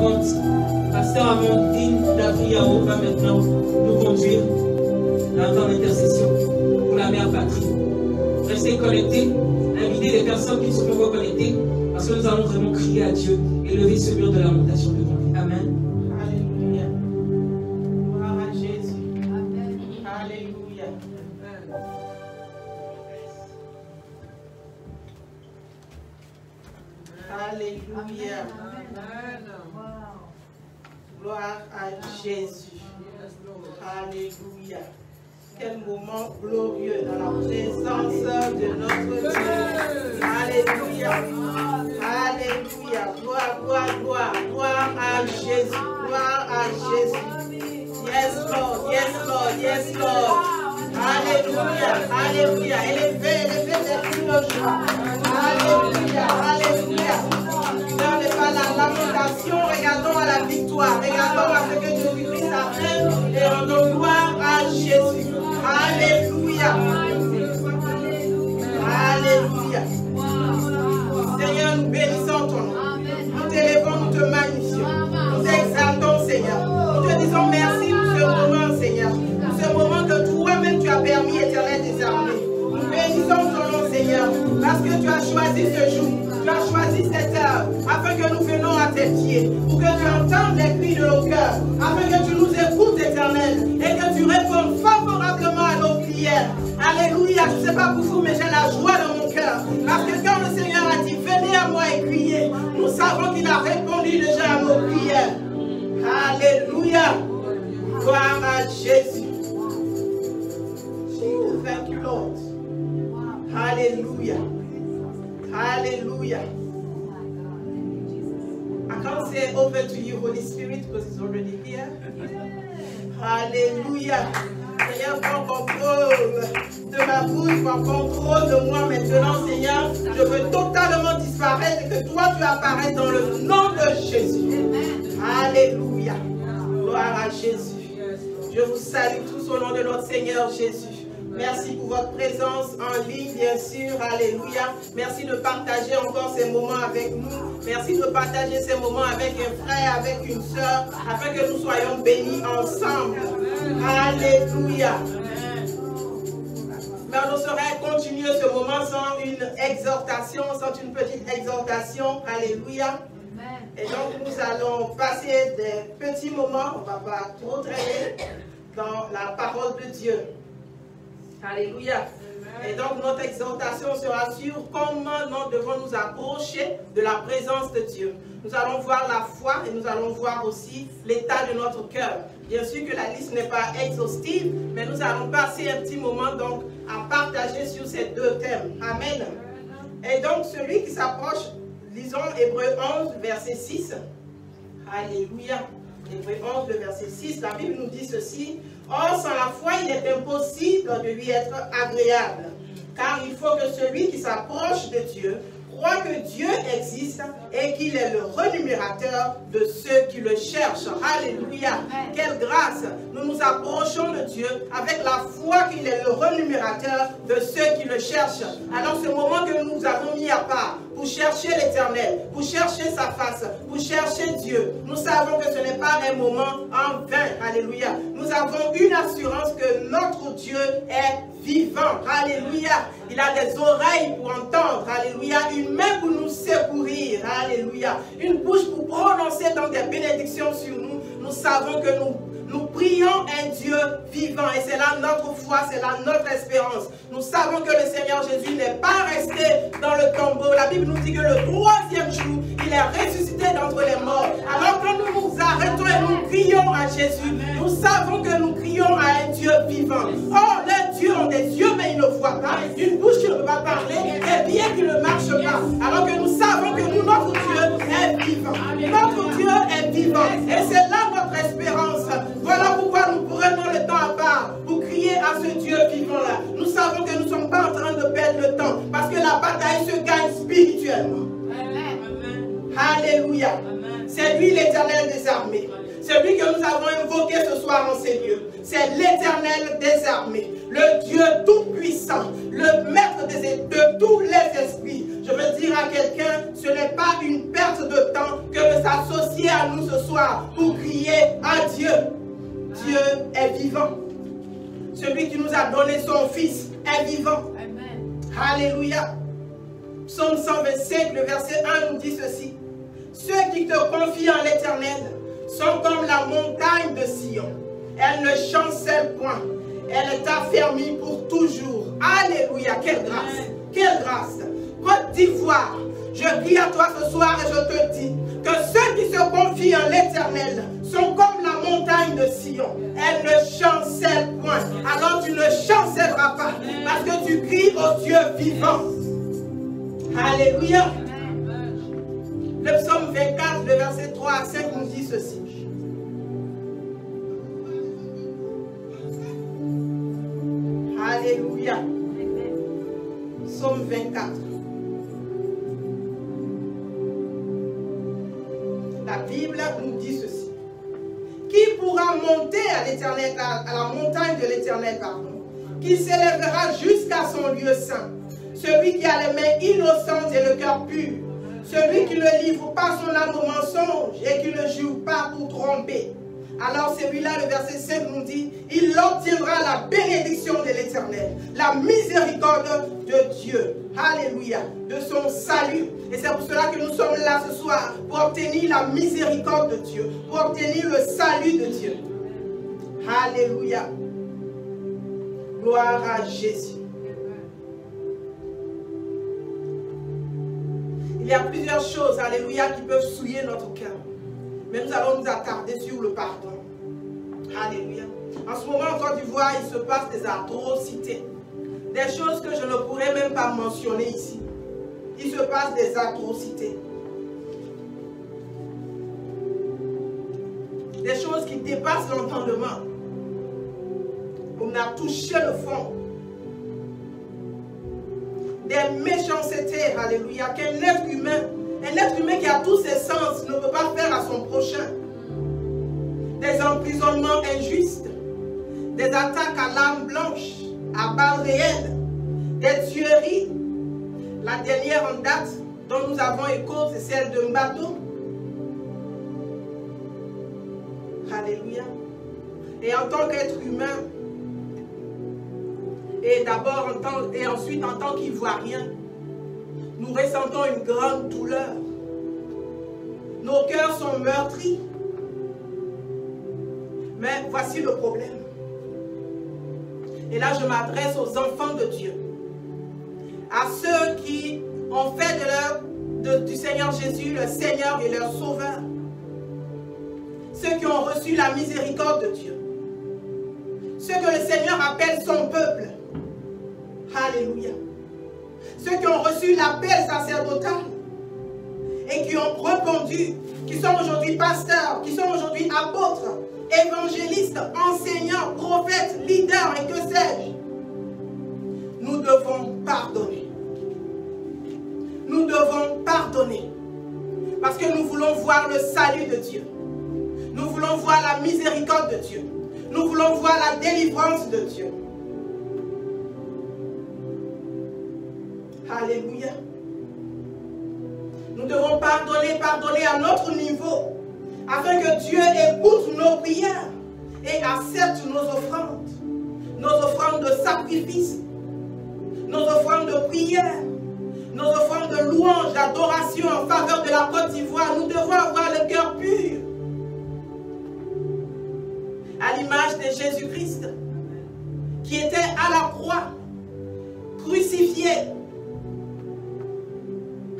40. Pasteur Amandine Dapriao va maintenant nous conduire dans l'intercession pour la mère patrie. Restez connectés, invitez les personnes qui ne sont pas encore connectées, parce que nous allons vraiment crier à Dieu et lever ce mur de lamentation devant lui. Amen. Alléluia. Gloire à Jésus. Amen. Alléluia. Alléluia. Amen. Gloire à Jésus. Alléluia. Quel moment glorieux dans la présence de notre Dieu. Alléluia. Alléluia. Gloire, gloire, gloire. Gloire à Jésus. Gloire à Jésus. Yes, Lord. Yes, Lord. Yes, Lord. Alléluia. Alléluia. Élevez les cris de joie. Alléluia. Alléluia. Regardez pas la lamentation, regardons à la victoire. Regardons à ce que Jésus-Christ a fait et rendons gloire à Jésus. Alléluia. Alléluia. Seigneur, nous bénissons ton nom. Nous t'élevons, nous te magnifions. Nous t'exaltons, Seigneur. Nous te disons merci pour ce moment, Seigneur. Pour ce moment que toi-même tu as permis, Éternel des armées. Nous bénissons ton nom, Seigneur, parce que tu as choisi ce jour. Tu as choisi cette heure afin que nous venons à tes pieds, pour que tu entendes les cris de nos cœurs, afin que tu nous écoutes, Éternel, et que tu répondes favorablement à nos prières. Alléluia, je ne sais pas pour vous, mais j'ai la joie dans mon cœur, parce que quand le Seigneur a dit, venez à moi et criez, nous savons qu'il a répondu déjà à nos prières. Alléluia, gloire à Jésus. Thank you, Lord. Hallelujah. Hallelujah. I can't say over to you, Holy Spirit, because it's already here. Hallelujah. Seigneur, prends contrôle de ma bouche, prends contrôle de moi maintenant, Seigneur. Je veux totalement disparaître et que toi tu apparaisses dans le nom de Jésus. Alléluia. Gloire à Jésus. Je vous salue tous au nom de notre Seigneur Jésus. Merci pour votre présence en ligne, bien sûr. Alléluia. Merci de partager encore ces moments avec nous. Merci de partager ces moments avec un frère, avec une soeur, afin que nous soyons bénis ensemble. Alléluia. Mais on ne saurait continuer ce moment sans une exhortation, sans une petite exhortation. Alléluia. Et donc nous allons passer des petits moments, on ne va pas trop traîner, dans la parole de Dieu. Alléluia. Et donc notre exhortation sera sur comment nous devons nous approcher de la présence de Dieu. Nous allons voir la foi et nous allons voir aussi l'état de notre cœur. Bien sûr que la liste n'est pas exhaustive, mais nous allons passer un petit moment donc à partager sur ces deux thèmes. Amen. Et donc celui qui s'approche, lisons Hébreux 11, verset 6. Alléluia. Hébreux 11, le verset 6, la Bible nous dit ceci. Or, sans la foi, il est impossible de lui être agréable. Car il faut que celui qui s'approche de Dieu croit que Dieu existe et qu'il est le rémunérateur de ceux qui le cherchent. Alléluia. Quelle grâce. Nous nous approchons de Dieu avec la foi qu'il est le rémunérateur de ceux qui le cherchent. Alors ce moment que nous avons mis à part pour chercher l'Éternel, pour chercher sa face, pour chercher Dieu, nous savons que ce n'est pas un moment en vain. Alléluia. Nous avons une assurance que notre Dieu est vivant. Alléluia. Il a des oreilles pour entendre. Alléluia. Une main pour nous secourir. Alléluia. Une bouche pour prononcer donc des bénédictions sur nous. Nous savons que nous prions un Dieu vivant et c'est là notre foi, c'est là notre espérance. Nous savons que le Seigneur Jésus n'est pas resté dans le tombeau. La Bible nous dit que le troisième jour, il est ressuscité d'entre les morts. Alors que nous nous arrêtons et nous crions à Jésus, nous savons que nous crions à un Dieu vivant. Oh, les dieux ont des yeux mais ils ne voient pas. Une bouche qui ne peut pas parler, des pieds qui ne marchent pas. Alors que nous savons que nous, notre Dieu est vivant. Notre Dieu est vivant. Et c'est là notre espérance. Voilà pourquoi nous prenons le temps à part pour crier à ce Dieu vivant-là. Nous savons que nous ne sommes pas en train de perdre le temps parce que la bataille se gagne spirituellement. Amen. Alléluia. C'est lui l'Éternel des armées. Celui que nous avons invoqué ce soir en ces lieux. C'est l'Éternel des armées. Le Dieu tout-puissant. Le maître de tous les esprits. Je veux dire à quelqu'un, ce n'est pas une perte de temps que de s'associer à nous ce soir pour crier à Dieu. Dieu est vivant. Celui qui nous a donné son Fils est vivant. Amen. Alléluia. Psaume 125, le verset 1 nous dit ceci. Ceux qui te confient en l'Éternel sont comme la montagne de Sion. Elle ne chancelle point. Elle est affermie pour toujours. Alléluia. Quelle grâce. Quelle grâce. Côte d'Ivoire, je crie à toi ce soir et je te dis que ceux qui se confient en l'Éternel sont comme la montagne de Sion. Elle ne chancelle point. Alors tu ne chancelleras pas parce que tu cries au Dieu vivant. Alléluia. Le psaume 24, le verset 3 à 5 nous dit ceci. Alléluia. Psaume 24. La Bible nous dit ceci. Qui pourra monter à l'Éternel, à la montagne de l'Éternel, pardon, qui s'élèvera jusqu'à son lieu saint? Celui qui a les mains innocentes et le cœur pur, celui qui ne livre pas son âme au mensonge et qui ne joue pas pour tromper. Alors celui-là, le verset 5 nous dit, il obtiendra la bénédiction de l'Éternel, la miséricorde de Dieu. Alléluia, de son salut. Et c'est pour cela que nous sommes là ce soir, pour obtenir la miséricorde de Dieu, pour obtenir le salut de Dieu. Alléluia. Gloire à Jésus. Il y a plusieurs choses, alléluia, qui peuvent souiller notre cœur. Mais nous allons nous attarder sur le pardon. Alléluia. En ce moment, en Côte d'Ivoire, il se passe des atrocités. Des choses que je ne pourrais même pas mentionner ici. Il se passe des atrocités. Des choses qui dépassent l'entendement. On a touché le fond. Des méchancetés, alléluia, qu'un être humain qui a tous ses sens ne peut pas faire à son prochain. Des emprisonnements injustes, des attaques à l'arme blanche, à balles réelles, des tueries. La dernière en date dont nous avons écho, c'est celle de Mbato. Alléluia. Et en tant qu'être humain, et d'abord et ensuite en tant qu'Ivoirien, nous ressentons une grande douleur. Nos cœurs sont meurtris. Mais voici le problème. Et là, je m'adresse aux enfants de Dieu. À ceux qui ont fait du Seigneur Jésus le Seigneur et leur Sauveur. Ceux qui ont reçu la miséricorde de Dieu. Ceux que le Seigneur appelle son peuple. Alléluia. Ceux qui ont reçu l'appel sacerdotal et qui ont répondu, qui sont aujourd'hui pasteurs, qui sont aujourd'hui apôtres, évangélistes, enseignants, prophètes, leaders et que sais-je. Nous devons pardonner. Nous devons pardonner. Parce que nous voulons voir le salut de Dieu. Nous voulons voir la miséricorde de Dieu. Nous voulons voir la délivrance de Dieu. Alléluia. Nous devons pardonner à notre niveau, afin que Dieu écoute nos prières et accepte nos offrandes de sacrifice, nos offrandes de prière, nos offrandes de louange, d'adoration en faveur de la Côte d'Ivoire. Nous devons avoir le cœur pur, à l'image de Jésus-Christ, qui était à la croix, crucifié.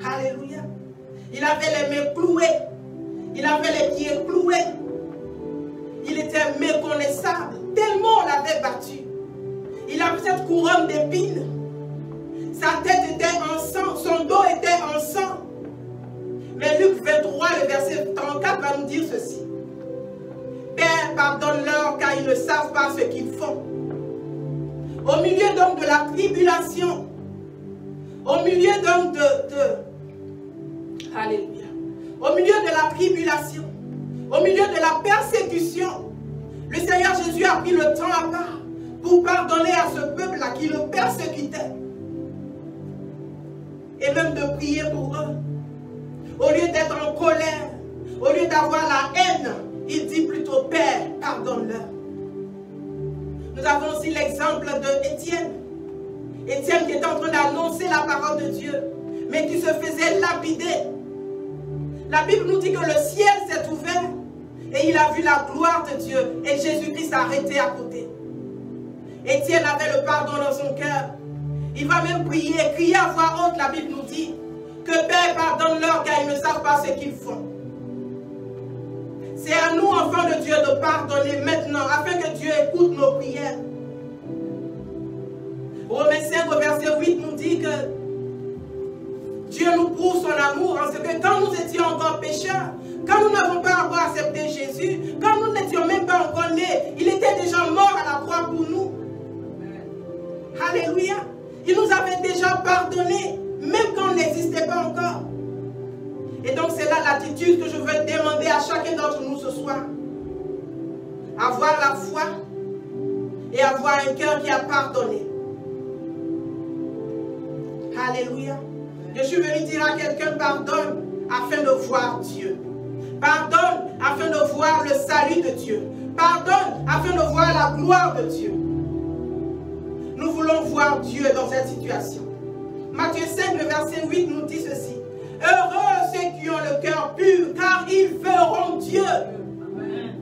Alléluia. Il avait les mains clouées. Il avait les pieds cloués. Il était méconnaissable. Tellement on l'avait battu. Il avait cette couronne d'épines. Sa tête était en sang. Son dos était en sang. Mais Luc 23, le verset 34 va nous dire ceci. Père, pardonne-leur car ils ne savent pas ce qu'ils font. Au milieu donc de la tribulation, au milieu donc Alléluia. Au milieu de la tribulation, au milieu de la persécution, le Seigneur Jésus a pris le temps à part pour pardonner à ce peuple-là qui le persécutait. et même de prier pour eux. Au lieu d'être en colère, au lieu d'avoir la haine, il dit plutôt, Père, pardonne-leur. Nous avons aussi l'exemple d'Étienne. Étienne qui était en train d'annoncer la parole de Dieu, mais qui se faisait lapider. La Bible nous dit que le ciel s'est ouvert et il a vu la gloire de Dieu et Jésus-Christ s'est arrêté à côté. Étienne avait le pardon dans son cœur. Il va même prier, crier à voix haute, la Bible nous dit, que Père pardonne-leur car ils ne savent pas ce qu'ils font. C'est à nous, enfants de Dieu, de pardonner maintenant, afin que Dieu écoute nos prières. Romains 5, verset 8 nous dit que Dieu nous prouve son amour en ce que quand nous étions encore pécheurs, quand nous n'avons pas encore accepté Jésus, quand nous n'étions même pas encore nés, il était déjà mort à la croix pour nous. Alléluia. Il nous avait déjà pardonné, même quand on n'existait pas encore. Et donc c'est là l'attitude que je veux demander à chacun d'entre nous ce soir. Avoir la foi et avoir un cœur qui a pardonné. Alléluia. Je suis venu dire à quelqu'un, pardonne afin de voir Dieu. Pardonne afin de voir le salut de Dieu. Pardonne afin de voir la gloire de Dieu. Nous voulons voir Dieu dans cette situation. Matthieu 5, le verset 8 nous dit ceci. Heureux ceux qui ont le cœur pur, car ils verront Dieu. Amen.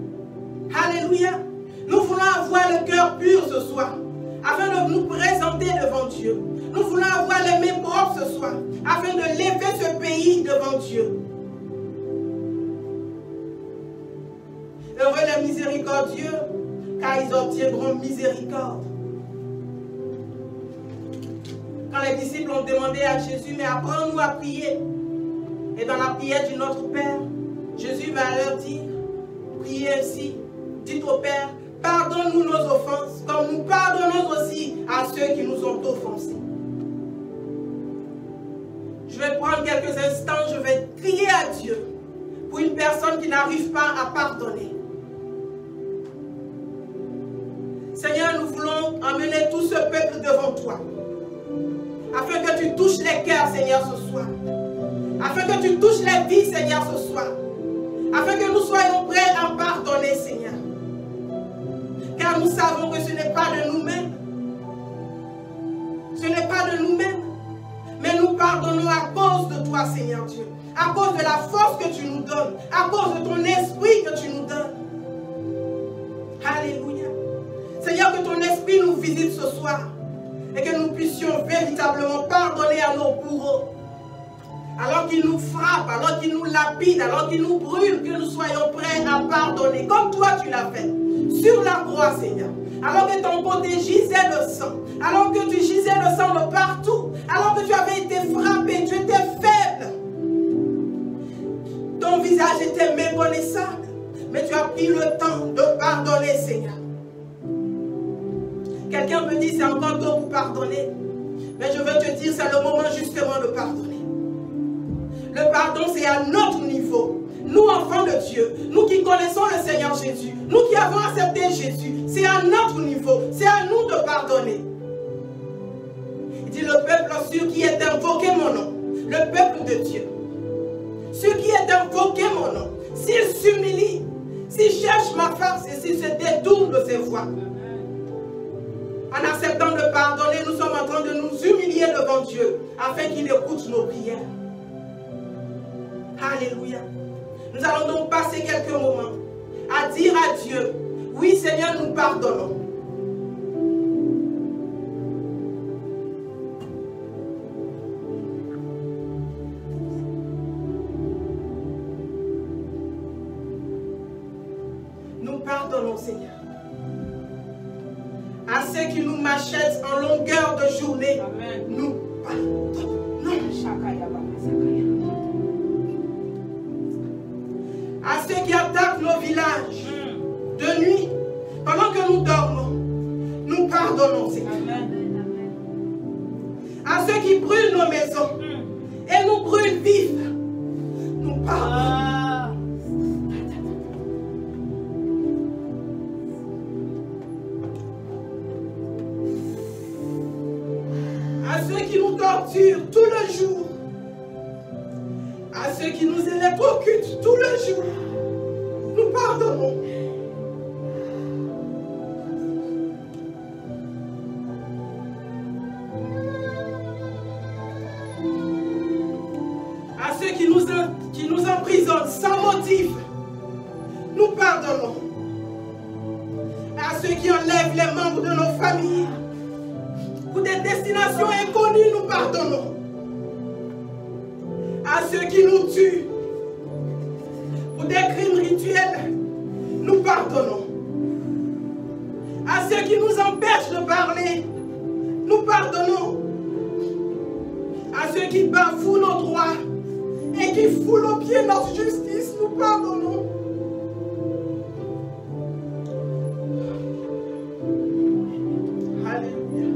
Alléluia. Nous voulons avoir le cœur pur ce soir, afin de nous présenter devant Dieu. Nous voulons avoir les mains propres ce soir, afin de lever ce pays devant Dieu. Heureux les miséricordieux, car ils obtiendront miséricorde. Quand les disciples ont demandé à Jésus, mais apprends-nous à prier. Et dans la prière du Notre Père, Jésus va leur dire, priez ainsi, dites au Père, pardonne-nous nos offenses, comme nous pardonnons aussi à ceux qui nous ont offensés. Je vais prendre quelques instants, je vais crier à Dieu pour une personne qui n'arrive pas à pardonner. Seigneur, nous voulons emmener tout ce peuple devant toi, afin que tu touches les cœurs, Seigneur, ce soir. Afin que tu touches les vies, Seigneur, ce soir. Afin que nous soyons prêts à pardonner, Seigneur. Car nous savons que ce n'est pas de nous-mêmes. Ce n'est pas de nous-mêmes. Mais nous pardonnons à cause de toi, Seigneur Dieu. À cause de la force que tu nous donnes. À cause de ton esprit que tu nous donnes. Alléluia. Seigneur, que ton esprit nous visite ce soir. Et que nous puissions véritablement pardonner à nos bourreaux. Alors qu'ils nous frappent, alors qu'ils nous lapident, alors qu'ils nous brûlent, que nous soyons prêts à pardonner. Comme toi tu l'as fait. Sur la croix, Seigneur. Alors que ton côté gisait le sang. Alors que tu gisais le sang de partout. Alors que tu avais été frappé, tu étais faible. Ton visage était méconnaissable. Mais tu as pris le temps de pardonner, Seigneur. Quelqu'un me dit, c'est encore tôt pour pardonner. Mais je veux te dire, c'est le moment justement de pardonner. Le pardon, c'est à notre niveau. Nous, enfants de Dieu, nous qui connaissons le Seigneur Jésus, nous qui avons accepté Jésus, c'est à notre niveau. C'est à nous de pardonner. Il dit, le peuple sur qui est invoqué mon nom, le peuple de Dieu, sur qui est invoqué mon nom, s'il s'humilie, s'il cherche ma face et s'il se détourne de ses voies, en acceptant de pardonner, nous sommes en train de nous humilier devant Dieu, afin qu'il écoute nos prières. Alléluia. Nous allons donc passer quelques moments à dire à Dieu, oui Seigneur, nous pardonnons. Nous pardonnons, Seigneur. À ceux qui nous machètent en longueur de journée, amen, nous pardonnons. À ceux qui attaquent nos villages de nuit, pendant que nous dormons, nous pardonnons, Seigneur. À ceux qui brûlent nos maisons et nous brûlent vifs, nous pardonnons. À ceux qui nous torturent tout le jour, électrocute tout le jour. Nous pardonnons. À ceux qui nous emprisonnent sans motif, nous pardonnons. À ceux qui enlèvent les membres de nos familles pour des destinations inconnues, nous pardonnons. À ceux qui nous tuent pour des crimes rituels, nous pardonnons. À ceux qui nous empêchent de parler, nous pardonnons. À ceux qui bafouent nos droits et qui foulent aux pieds notre justice, nous pardonnons. Alléluia.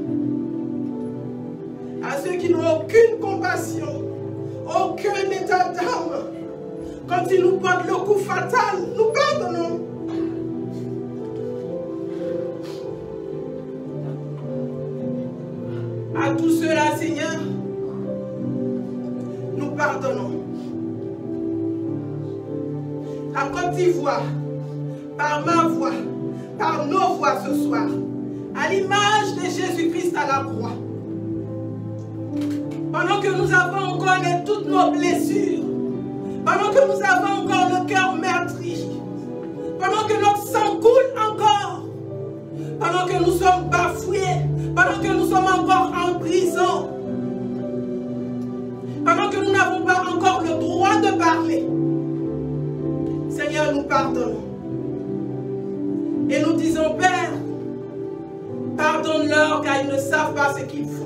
À ceux qui n'ont aucune compassion, aucun état d'âme, quand ils nous portent le coup fatal, nous pardonnons. À tous ceux-là, Seigneur, nous pardonnons. À Côte d'Ivoire, par ma voix, par nos voix ce soir, à l'image de Jésus-Christ à la croix. Pendant que nous avons encore toutes nos blessures, pendant que nous avons encore le cœur meurtri, pendant que notre sang coule encore, pendant que nous sommes bafoués, pendant que nous sommes encore en prison, pendant que nous n'avons pas encore le droit de parler, Seigneur, nous pardonnons. Et nous disons, Père, pardonne-leur car ils ne savent pas ce qu'ils font.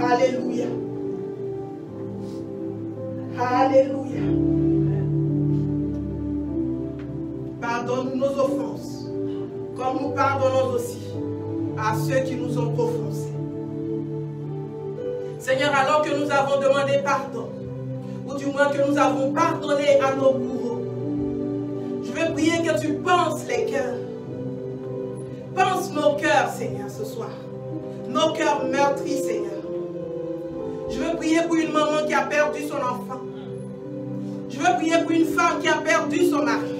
Alléluia. Alléluia. Pardonne nos offenses, comme nous pardonnons aussi à ceux qui nous ont offensés. Seigneur, alors que nous avons demandé pardon, ou du moins que nous avons pardonné à nos bourreaux, je veux prier que tu penses les cœurs. Pense nos cœurs, Seigneur, ce soir. Nos cœurs meurtris, Seigneur. Je veux prier pour une maman qui a perdu son enfant. Je veux prier pour une femme qui a perdu son mari.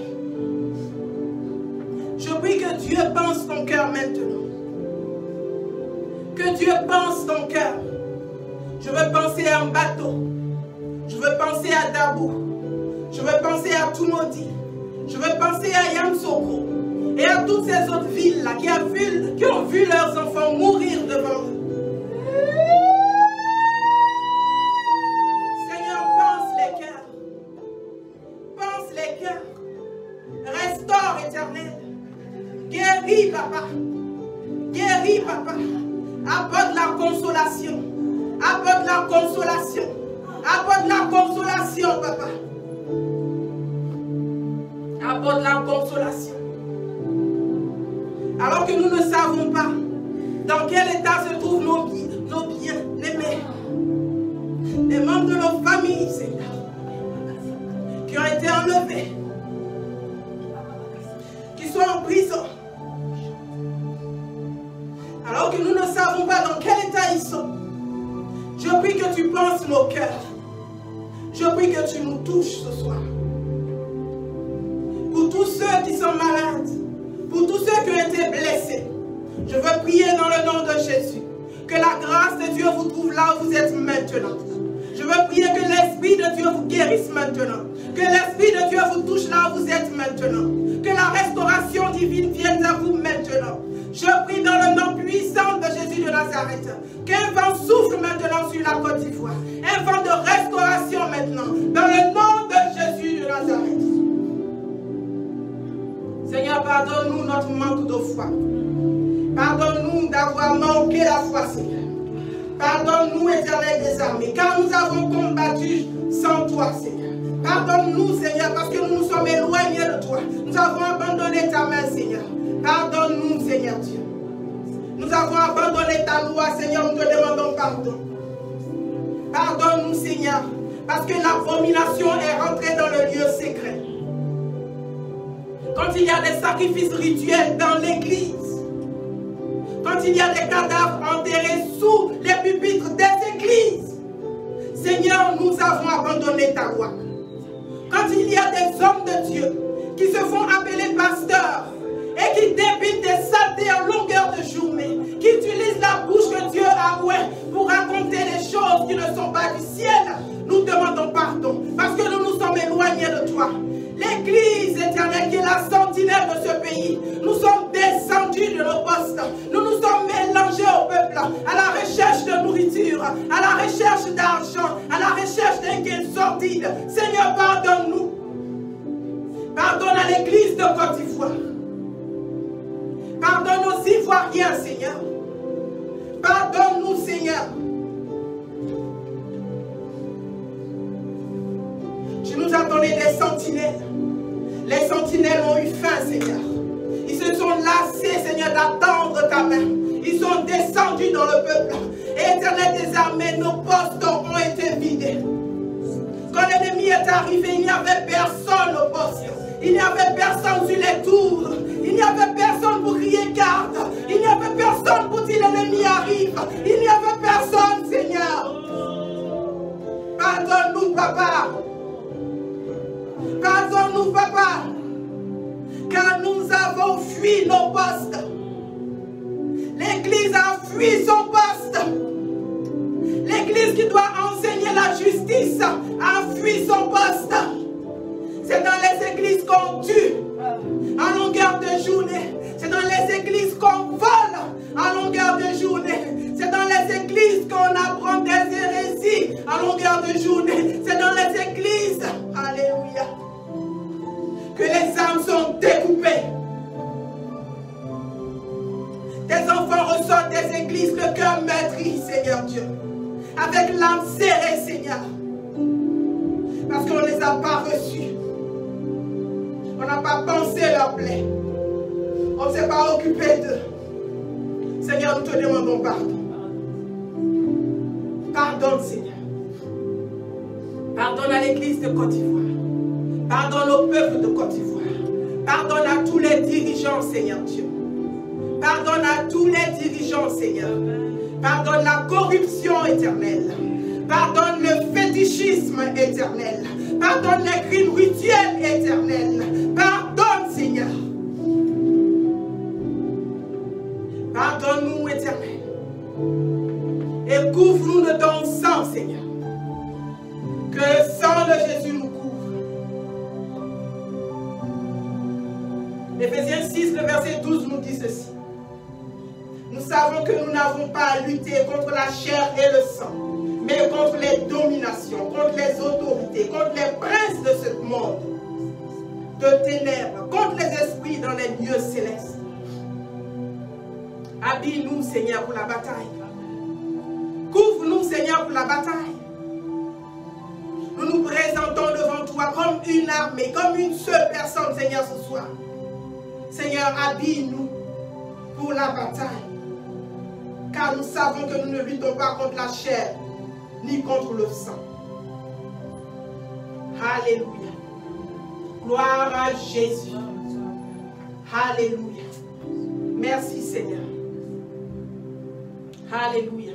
Je prie que Dieu pense ton cœur maintenant. Que Dieu pense ton cœur. Je veux penser à Mbato. Je veux penser à Dabou. Je veux penser à Tumodi. Je veux penser à Yamsoko. Et à toutes ces autres villes-là qui ont vu leurs enfants mourir devant eux. Seigneur, pense les cœurs. Pense les cœurs. Restaure, Éternel. Guéris, Papa. Guéris, Papa. Apporte la consolation. Apporte la consolation. Apporte la consolation, Papa. Apporte la consolation. Alors que nous ne savons pas dans quel état se trouvent nos biens, les mères, les membres de nos familles, Seigneur, qui ont été enlevés, qui sont en prison. Alors que nous ne savons pas dans quel état ils sont, je prie que tu penses nos cœurs. Je prie que tu nous touches ce soir. Pour tous ceux qui sont malades, pour tous ceux qui ont été blessés, je veux prier dans le nom de Jésus. Que la grâce de Dieu vous trouve là où vous êtes maintenant. Je veux prier que l'Esprit de Dieu vous guérisse maintenant. Que l'Esprit de Dieu vous touche là où vous êtes maintenant. Que la restauration divine vienne à vous maintenant. Je prie dans le nom puissant de Jésus de Nazareth. Qu'un vent souffle maintenant sur la Côte d'Ivoire. Un vent de restauration maintenant. Dans le nom de Jésus de Nazareth. Seigneur, pardonne-nous notre manque de foi. Pardonne-nous d'avoir manqué la foi, Seigneur. Pardonne-nous, Éternel des armées, car nous avons combattu sans toi, Seigneur. Pardonne-nous, Seigneur, parce que nous nous sommes éloignés de toi. Nous avons abandonné ta main, Seigneur. Pardonne-nous, Seigneur Dieu. Nous avons abandonné ta loi, Seigneur, nous te demandons pardon. Pardonne-nous, Seigneur, parce que l'abomination est rentrée dans le lieu secret. Quand il y a des sacrifices rituels dans l'église, quand il y a des cadavres enterrés sous les pupitres des églises, Seigneur, nous avons abandonné ta voie. Quand il y a des hommes de Dieu qui se font appeler pasteurs et qui débitent des saletés en longueur de journée, qui utilisent la bouche que Dieu a ouverte pour raconter des choses qui ne sont pas du ciel, nous demandons pardon parce que nous nous sommes éloignés de toi. L'Église éternelle qui est la sentinelle de ce pays, nous sommes descendus de nos postes, nous nous sommes mélangés au peuple à la recherche de nourriture, à la recherche d'argent, à la recherche d'un gain sordide. Seigneur, pardonne-nous. Pardonne à l'Église de Côte d'Ivoire. Pardonne aux Ivoiriens, Seigneur. Pardonne-nous, Seigneur. Tu nous as donné des sentinelles. Les sentinelles ont eu faim, Seigneur. Ils se sont lassés, Seigneur, d'attendre ta main. Ils sont descendus dans le peuple. Et Éternel des armées, nos postes ont été vidés. Quand l'ennemi est arrivé, il n'y avait personne au poste. Il n'y avait personne sur les tours. Il n'y avait personne pour crier garde. Il n'y avait personne pour dire l'ennemi arrive. Il n'y avait personne, Seigneur. Pardonne-nous, Papa. Pardonne-nous, Papa, car nous avons fui nos postes. L'Église a fui son poste. L'Église qui doit enseigner la justice a fui son poste. C'est dans les églises qu'on tue en longueur de journée. C'est dans les églises qu'on vole en longueur de journée. C'est dans les églises qu'on apprend des hérésies en longueur de journée. C'est dans les églises, alléluia, que les âmes sont découpées. Tes enfants ressortent des églises, le cœur meurtri, Seigneur Dieu, avec l'âme serrée, Seigneur, parce qu'on ne les a pas reçus. On n'a pas pensé leur plaie. On ne s'est pas occupé d'eux. Seigneur, nous te demandons pardon. Pardonne, Seigneur. Pardonne à l'Église de Côte d'Ivoire. Pardonne au peuple de Côte d'Ivoire. Pardonne à tous les dirigeants, Seigneur Dieu. Pardonne à tous les dirigeants, Seigneur. Pardonne la corruption éternelle. Pardonne le fétichisme éternel. Pardonne les crimes rituels éternels. Pardonne, Seigneur. Pardonne-nous, éternel. Et couvre-nous de ton sang, Seigneur. Que le sang de Jésus nous couvre. Éphésiens 6, le verset 12 nous dit ceci. Nous savons que nous n'avons pas à lutter contre la chair et le sang, mais contre les dominations, contre les autorités, contre les princes de ce monde, de ténèbres, contre les esprits dans les lieux célestes. Habille-nous, Seigneur, pour la bataille. Couvre-nous, Seigneur, pour la bataille. Nous nous présentons devant toi comme une armée, comme une seule personne, Seigneur, ce soir. Seigneur, habille-nous pour la bataille. Car nous savons que nous ne luttons pas contre la chair, ni contre le sang. Alléluia. Gloire à Jésus. Alléluia. Merci, Seigneur. Alléluia.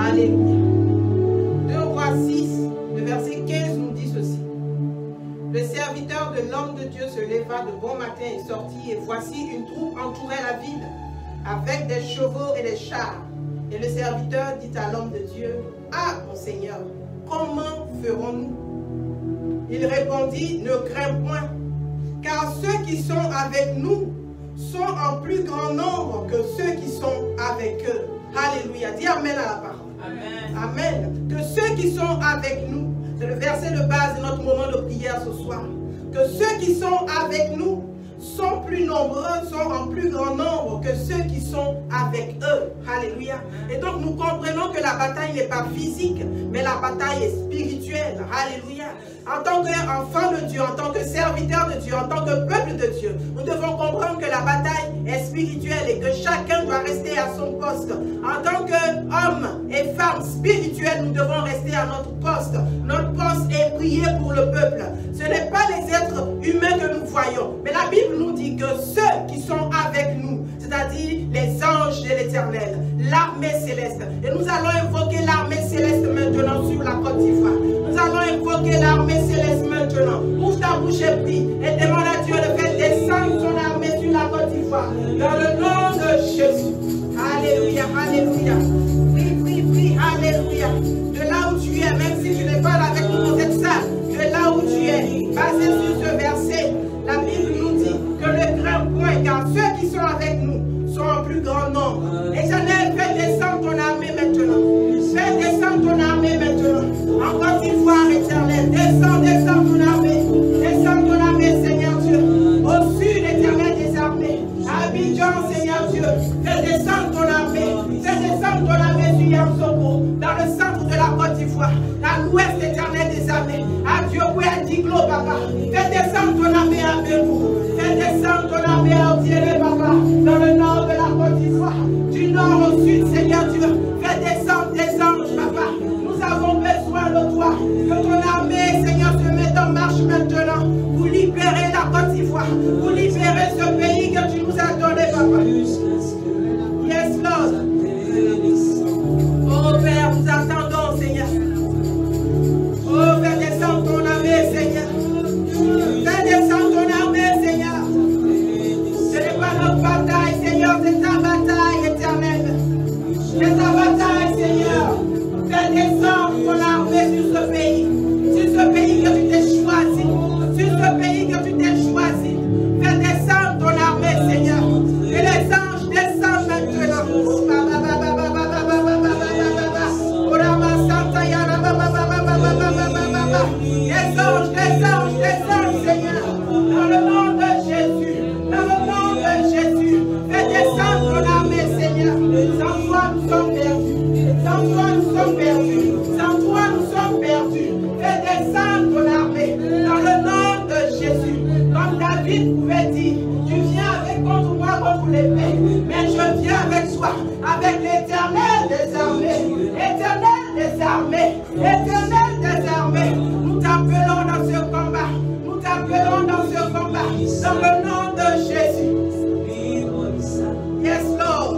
Alléluia. 2 Rois 6, le verset 15 nous dit ceci. Le serviteur de l'homme de Dieu se leva de bon matin et sortit, et voici une troupe entourait la ville, avec des chevaux et des chars. Et le serviteur dit à l'homme de Dieu, « Ah, mon Seigneur, comment ferons-nous » Il répondit, « Ne crains point, car ceux qui sont avec nous sont en plus grand nombre que ceux qui sont avec eux. » Alléluia. Dis Amen à la parole. Amen. Amen. Que ceux qui sont avec nous, c'est le verset de base de notre moment de prière ce soir. Que ceux qui sont avec nous sont plus nombreux, sont en plus grand nombre que ceux qui sont avec eux. Alléluia. Et donc nous comprenons que la bataille n'est pas physique, mais la bataille est spirituelle. Alléluia. En tant qu'enfant de Dieu, en tant que serviteur de Dieu, en tant que peuple de Dieu, nous devons comprendre que la bataille est spirituelle et que chacun doit rester à son poste. En tant qu'hommes et femmes spirituels, nous devons rester à notre poste. Notre poste est prier pour le peuple. Ce n'est pas les êtres humains que nous voyons, mais la Bible nous dit que ceux qui sont avec nous, c'est-à-dire les anges de l'Éternel, l'armée céleste. Et nous allons invoquer l'armée céleste maintenant sur la Côte d'Ivoire. Nous allons invoquer l'armée céleste maintenant. Ouvre ta bouche et prie et demande à Dieu de faire descendre son armée sur la Côte d'Ivoire. Dans le nom de Jésus. Alléluia, alléluia. Prie, prie, prie, alléluia. De là où tu es, même si tu n'es pas avec nous dans cette salle, de là où tu es, basé sur ce verset, la Bible nous dit que ne crains point, car ceux qui sont avec nous sont en plus grand nombre. Éternel, fais descendre ton armée maintenant. Fais descendre ton armée maintenant. En Côte d'Ivoire, Éternel, descends, descends ton armée. Descends ton armée, Seigneur Dieu. Au sud, Éternel des armées. À Abidjan, Seigneur Dieu. Fais descendre ton armée. Fais descendre ton armée sur Yamoussoukro, dans le centre de la Côte d'Ivoire. À l'ouest, Éternel des armées. À Diopoué, à Diglo, Papa. Fais descendre ton armée à Bébou. Fais descendre ton armée à Otiéré, Papa. Dans le nord de la Côte d'Ivoire. Du nord au sud, Seigneur Dieu. Fais descendre des anges, Papa. Nous avons besoin de toi. Que ton armée, Seigneur, se mette en marche maintenant. Pour libérer la Côte d'Ivoire. Pour libérer ce pays que tu nous as donné, Papa. Yes, Lord. Oh Père, nous attendons, Seigneur. Oh, fais descendre ton armée, Seigneur. Fais descendre ton armée, Seigneur. Ce n'est pas notre bataille, Seigneur, c'est ta bataille éternelle. C'est ta bataille, Seigneur. Fais descendre ton armée sur ce pays que tu t'es choisi. Sur ce pays que tu t'es choisi. Fais descendre ton armée, Seigneur. Et les anges descendent maintenant. Descends, Seigneur. Dans le nom de Jésus. Dans le nom de Jésus. Fais descendre ton armée, Seigneur. Sans toi, nous sommes perdus. Sans toi, nous sommes perdus. Sans toi, nous sommes perdus. Fais descendre ton armée. Dans le nom de Jésus. Comme David pouvait dire, tu viens avec contre moi, contre l'épée. Mais je viens avec toi, avec l'Éternel des armées. Éternel des armées. Éternel des armées. Nous t'appelons dans ce combat. Nous t'appelons dans ce combat. Dans le nom de Jésus. Yes, Lord.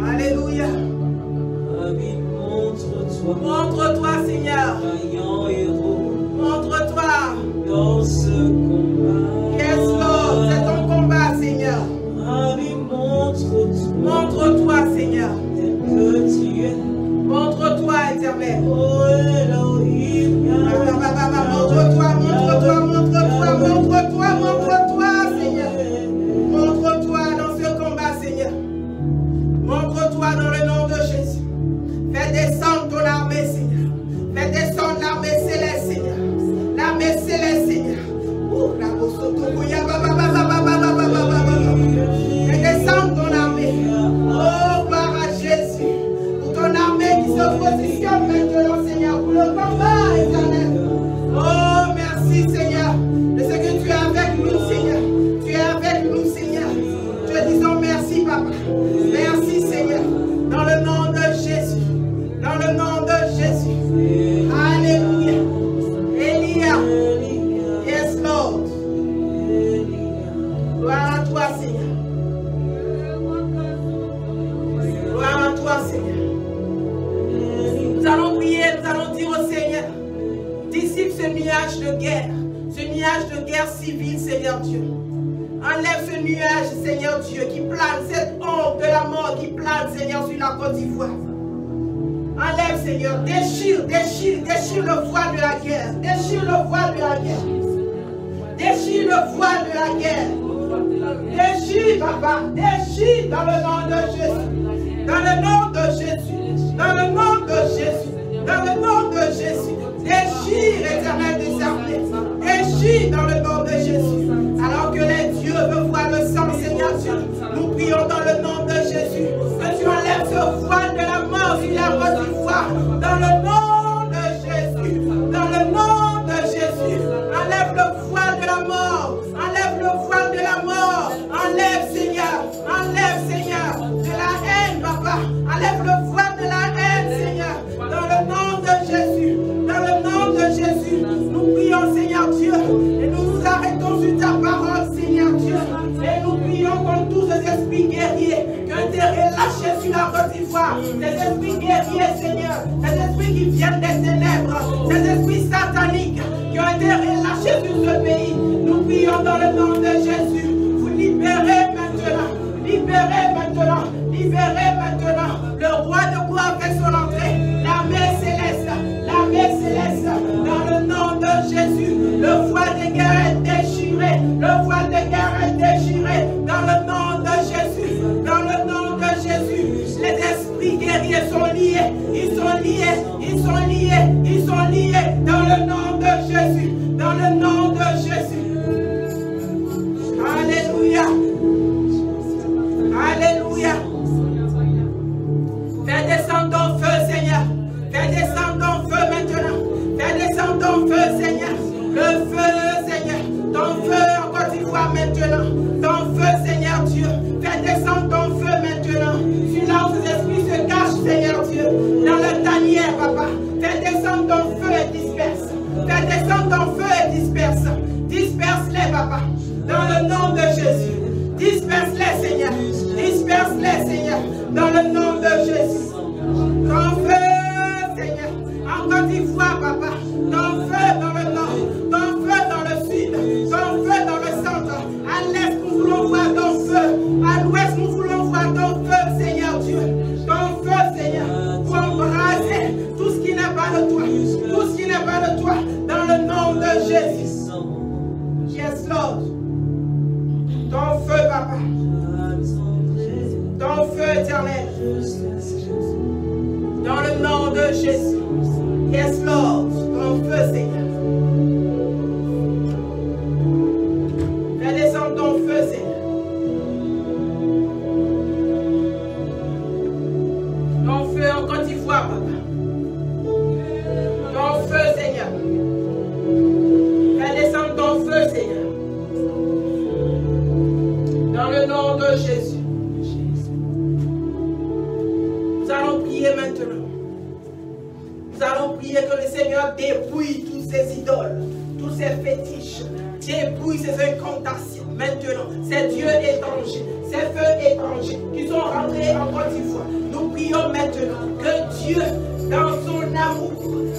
Alléluia. Montre-toi, Seigneur. Montre-toi. Dans ce combat. Yes, Lord. C'est ton combat, Seigneur. Montre-toi, Seigneur. Montre-toi, Éternel. Montre-toi, montre-toi, montre-toi, montre-toi, montre-toi, Seigneur. Montre-toi dans ce combat, Seigneur. Montre-toi dans le nom de Jésus. Fais descendre ton armée, Seigneur. Fais descendre l'armée céleste, Seigneur. L'armée céleste, Seigneur. Fais descendre ton armée. Oh, gloire à Jésus. Pour ton armée qui se positionne maintenant, Seigneur, pour le combat éternel. Oh, merci, Seigneur, de ce que tu es avec nous, Seigneur. Tu es avec nous, Seigneur. Te disons merci, Papa. Merci, Seigneur. Dans le nom de Jésus. Dans le nom de Jésus. Alléluia. Elia. Yes, Lord. Gloire à toi, Seigneur. nuage de guerre civile, Seigneur Dieu. Enlève ce nuage, Seigneur Dieu, qui plane, cette ombre de la mort qui plane, Seigneur, sur la Côte d'Ivoire. Enlève, Seigneur, déchire le voile de la guerre. Déchire le voile de la guerre. Déchire le voile de la guerre. Déchire, papa, déchire dans le nom de Jésus. Dans le nom de Jésus. Dans le nom de Jésus. Dans le nom de Jésus. Déchire, éternel des armées. Déchire dans le nom de Jésus. Alors que les dieux veulent voir le sang, Seigneur Dieu, nous prions dans le nom de Jésus. Que tu enlèves ce voile de la mort sur la Côte d'Ivoire. Dans le nom de Jésus. Dans le nom de Jésus. Enlève le voile de la mort. Enlève le voile de la mort. Enlève, Seigneur. Enlève, Seigneur, de la haine, papa. Enlève le voile de la haine, Seigneur. Dans le nom de Jésus. Dans le nom de Jésus. Nous prions, Seigneur Dieu. Et nous nous arrêtons sur ta parole, Seigneur Dieu. Et nous prions contre tous ces esprits guerriers qui ont été relâchés sur la Côte d'Ivoire. Ces esprits guerriers, Seigneur. Ces esprits qui viennent des ténèbres. Ces esprits sataniques qui ont été relâchés sur ce pays. Nous prions dans le nom de Jésus. Vous libérez maintenant. Libérez maintenant. Libérez maintenant. Le roi de gloire fait son entrée. L'armée céleste. L'armée céleste. Dans le nom de Jésus. Le voile de guerre est déchiré. Le voile de guerre est déchiré. Dans le nom de Jésus. Dans le nom de Jésus. Les esprits guerriers sont liés. Ils sont liés. Ils sont liés. Ils sont liés. Dans le nom de Jésus. Dans le nom de Jésus. Alléluia. Alléluia. Fais descendre ton feu, Seigneur. Fais descendre ton feu maintenant. Fais descendre ton feu, Seigneur. Le feu, Seigneur. Ton feu en Côte d'Ivoire maintenant. Ton feu, Seigneur Dieu. Fais descendre ton feu maintenant. Sur là où ces esprits se cachent, Seigneur Dieu. Dans le tanière, papa. Fais descendre ton feu et disperse. Fais descendre ton feu et disperse. Disperse-les, papa. Dans le nom de Jésus. Disperse-les, Seigneur. Disperse-les, Seigneur. Dans le nom de Jésus. Ton feu, Seigneur. En Côte d'Ivoire, papa. Ton feu dans le nord. Ton feu dans le sud. Ton feu dans le centre. À l'est, nous voulons voir ton feu. À l'ouest, nous voulons voir ton feu, Seigneur Dieu. Ton feu, Seigneur. Pour embraser tout ce qui n'est pas de toi. Tout ce qui n'est pas de toi. Dans le nom de Jésus. Yes, Lord. Ton feu, papa. Ton feu éternel. Dans le nom de Jésus. Yes, Lord. Ton feu, Seigneur. Fais descendre ton feu, Seigneur. Ton feu en Côte d'Ivoire, papa. Ton feu, Seigneur. Fais descendre ton feu, Seigneur. Dans le nom de Jésus. Nous allons prier maintenant. Nous allons prier que le Seigneur dépouille tous ces idoles, tous ces fétiches, dépouille ces incantations. Maintenant, ces dieux étrangers, ces feux étrangers qui sont rentrés en Côte d'Ivoire. Nous prions maintenant que Dieu, dans son amour,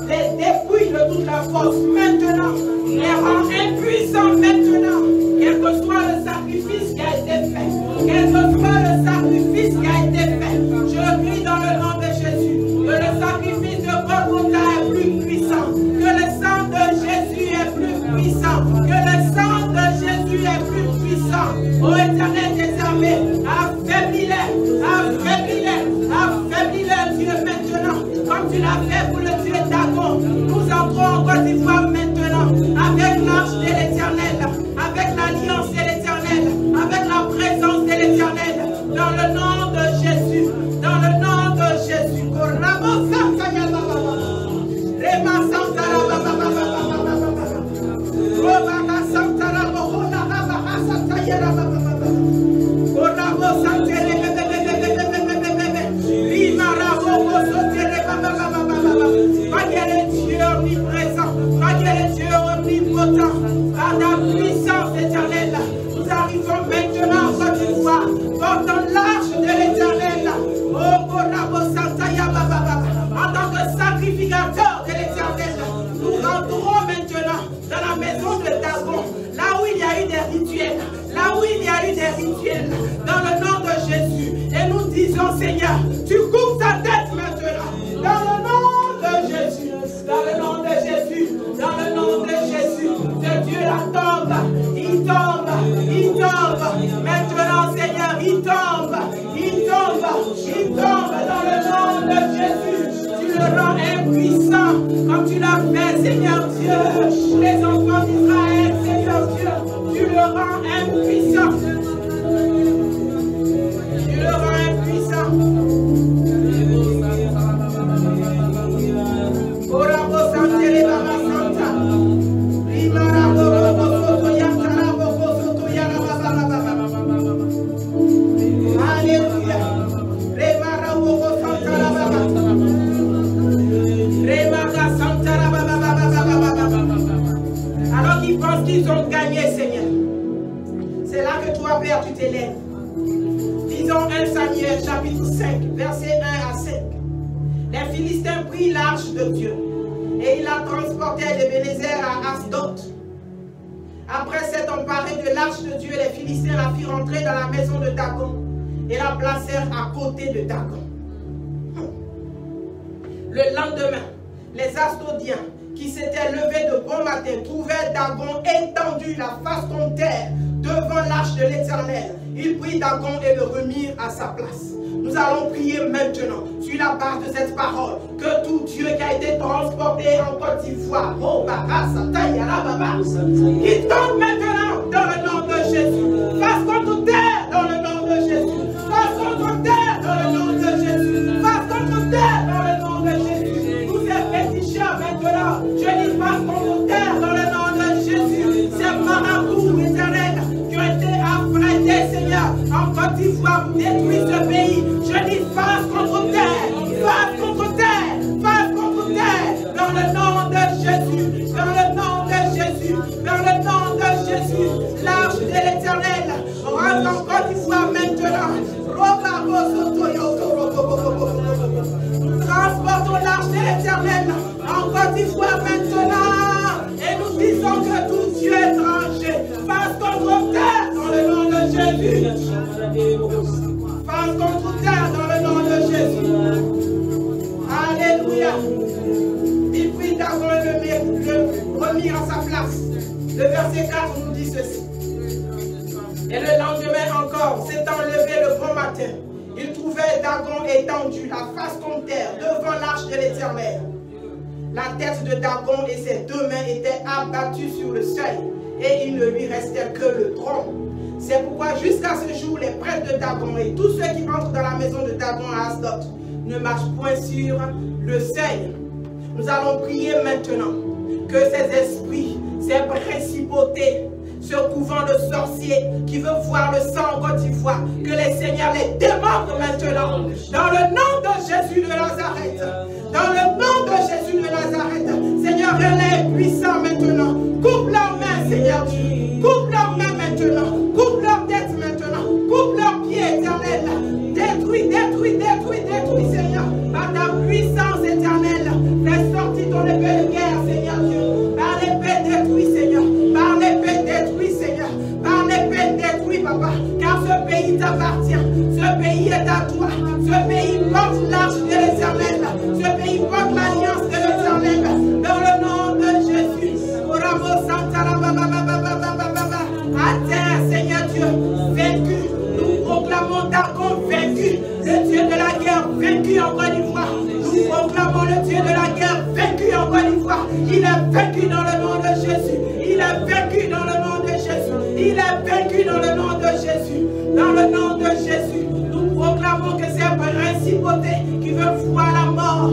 les dépouille de toute la force. Maintenant, les rend impuissants maintenant. Quel que soit le sacrifice qui a été fait, quel que soit le sacrifice qui a été fait, je prie dans le nom de Jésus que le sacrifice de Golgotha est plus puissant, que le sang de Jésus est plus puissant, que le sang de Jésus est plus puissant. Ô éternel des armées, affaiblis-les, affaiblis-les, affaiblis-les, Dieu, maintenant, comme tu l'as fait pour le Dieu Dagon. Nous entrons en Côte d'Ivoire maintenant, avec l'arche de l'Éternel, avec l'alliance de l'Éternel, avec la présence comme tu l'as fait, Seigneur Dieu, pour les enfants d'Israël, Seigneur Dieu, tu le rends impuissant. Tu le rends impuissant. Alors qu'ils pensent qu'ils ont gagné, Seigneur, c'est là que toi, Père, tu t'élèves. Lisons 1 Samuel chapitre 5, versets 1 à 5. Les Philistins prirent l'arche de Dieu et ils la transportèrent de Bénézer à Asdod. Après s'être emparés de l'arche de Dieu, les Philistins la firent entrer dans la maison de Dagon et la placèrent à côté de Dagon. Le lendemain, les Asdodiens qui s'étaient levés de bon matin trouvèrent Dagon étendu la face contre terre devant l'arche de l'Éternel. Ils prirent Dagon et le remirent à sa place. Nous allons prier maintenant sur la base de cette parole que tout Dieu qui a été transporté en Côte d'Ivoire, il tombe maintenant dans le nom de Jésus. Face contre terre dans le nom de Jésus. Face contre terre dans le nom de Jésus. Face contre terre dans le nom de Jésus. Tous ces féticheurs maintenant, je dis face contre terre dans le nom de Jésus. Ces marabouts éternels qui ont été affrétés, Seigneur, en Côte d'Ivoire pour détruire ce pays. Je dis face contre terre, face contre terre, face contre terre, dans le nom de Jésus, dans le nom de Jésus, dans le nom de Jésus. L'arche de l'Éternel rentre en Côte d'Ivoire maintenant. Transportons l'arche de l'Éternel en Côte d'Ivoire maintenant. Et nous disons que tout Dieu étranger face contre terre dans le nom de Jésus. Face contre terre dans le nom de Jésus. Alléluia. Il prit Dagon et le remirent à sa place. Le verset 4 nous dit ceci. Et le lendemain encore, s'étant levé le bon matin, ils trouvaient Dagon étendu, la face contre terre, devant l'arche de l'Éternel. La tête de Dagon et ses deux mains étaient abattues sur le seuil, et il ne lui restait que le tronc. C'est pourquoi jusqu'à ce jour, les prêtres de Dagon et tous ceux qui entrent dans la maison de Dagon à Asdod ne marchent point sur le seuil. Nous allons prier maintenant que ces esprits, ces principautés, ce couvent de sorciers qui veut voir le sang en Côte d'Ivoire, que les seigneurs les démembrent maintenant. Dans le nom de Jésus de Nazareth. Dans le nom de Jésus de Nazareth. Seigneur, relève puissant maintenant. Coupe leurs mains, Seigneur Dieu. Coupe leurs mains maintenant. Coupe leurs têtes maintenant. Coupe leurs pieds, éternels. Détruis, détruis, détruis, détruis, Seigneur. Par ta puissance éternelle. Fais sortir ton épée de guerre, Seigneur Dieu. Par l'épée détruis, Seigneur. Par l'épée détruis, Seigneur. Par l'épée détruis, Papa. Car ce pays t'appartient. Ce pays est à toi. Ce pays porte l'arche de l'Éternel. Ce pays porte l'alliance de l'Éternel. Dans le nom de Jésus. À terre, Seigneur Dieu, vaincu. Nous proclamons Dagon vaincu. Le Dieu de la guerre vaincu en Côte d'Ivoire. Nous proclamons le Dieu de la guerre vaincu en Côte d'Ivoire. Il est vaincu dans le nom de Jésus. Il est vaincu dans le nom de Jésus. Il est vaincu dans le nom de Jésus. Dans le nom de Jésus, nous proclamons que ces principautés qui veulent voir la mort,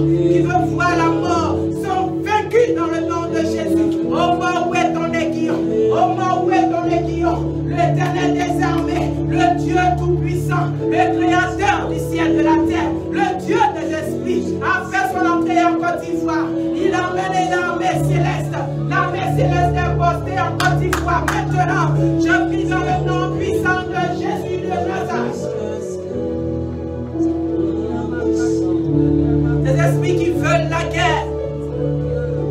sont vaincus dans le nom de Jésus. Oh mort, où est ton aiguillon? Oh mort, où est ton aiguillon? L'Éternel des armées, le Dieu tout-puissant, le créateur du ciel et de la terre, le Dieu des esprits, a fait son entrée en Côte d'Ivoire. Il emmène l'armée céleste. L'armée céleste est postée en Côte d'Ivoire. Maintenant, je prie dans le nom puissant de Jésus de Nazareth. Ces esprits qui veulent la guerre,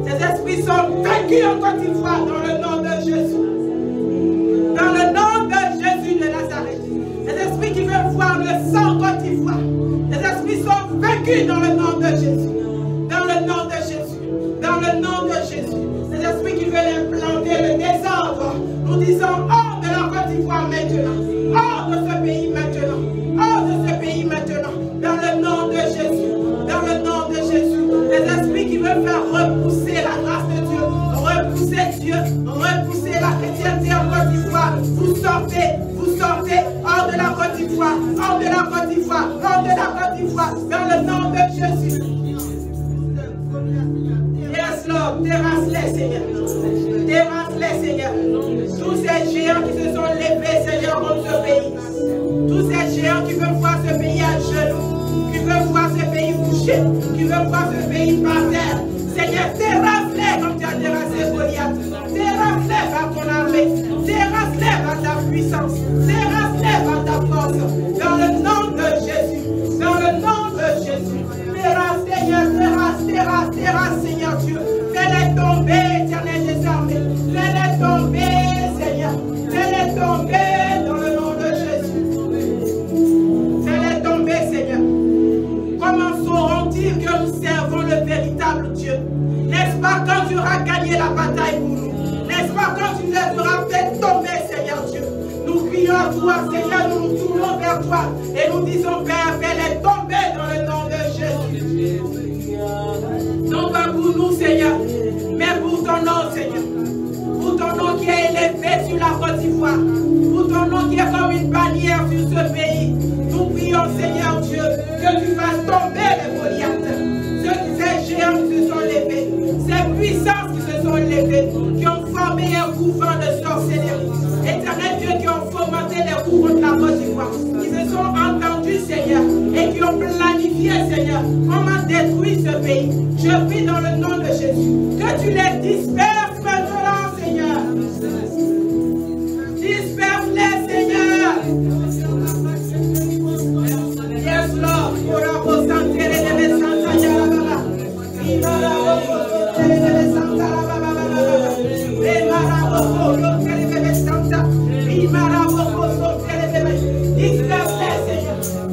ces esprits sont vaincus en Côte d'Ivoire dans le nom de Jésus. Dans le nom de Jésus de Nazareth. Ces esprits qui veulent voir le sang en Côte d'Ivoire, ces esprits sont vaincus dans le nom de Jésus. Dans le nom de Jésus. Dans le nom de Jésus. Ces esprits qui veulent implanter le désordre, nous disons hors de la Côte d'Ivoire maintenant. Hors de ce pays maintenant. Hors de ce pays maintenant. Dans le nom de Jésus. Dans le nom de Jésus. Les esprits qui veulent faire repousser repoussez Dieu, repoussez la chrétienté en Côte d'Ivoire. Vous sortez hors de la Côte d'Ivoire, hors de la Côte d'Ivoire, hors de la Côte d'Ivoire, dans le nom de Jésus. Yes, Lord, terrasse-les, Seigneur. Terrasse-les, Seigneur. Tous ces géants qui se sont levés, Seigneur, contre ce pays. Tous ces géants qui veulent voir ce pays à genoux, qui veulent voir ce pays couché, qui veulent voir ce pays par terre. Seigneur, terrasse-les comme tu as terrassé Goliath. Terrasse-les par ton armée. Terrasse-les par ta puissance. Terrasse-les par ta force. Dans le nom de Jésus. Dans le nom de Jésus. Terrasse, Seigneur, terrasse, Seigneur Dieu. Fais-les tomber, éternel des armées. Fais-les tomber, Seigneur. Fais-les tomber dans le nom de Jésus. Fais-les tomber, Seigneur. Comment sauront-ils que nous servons le véritable Dieu? N'est-ce pas quand tu auras gagné la bataille pour nous? N'est-ce pas quand tu les auras fait tomber, Seigneur Dieu? Nous crions à toi, Seigneur, nous nous tournons vers toi et nous disons, Père, fais-les tomber dans le nom de Jésus. Non pas pour nous, Seigneur, mais pour ton nom, Seigneur. Pour ton nom qui est élevé sur la Côte d'Ivoire. Pour ton nom qui est comme une bannière sur ce pays. Nous prions, Seigneur Dieu, que tu fasses tomber les Goliaths. Ces géants qui se sont levés, ces puissances qui se sont levées, qui ont formé un couvent de sorcellerie. Éternel Dieu, qui ont fomenté les coups contre la Côte d'Ivoire, qui se sont entendus, Seigneur, et qui ont planifié, Seigneur, comment détruire ce pays. Je prie dans le nom de Jésus, que tu les disperses maintenant, Seigneur. Disperse-les, Seigneur. Yes, Lord.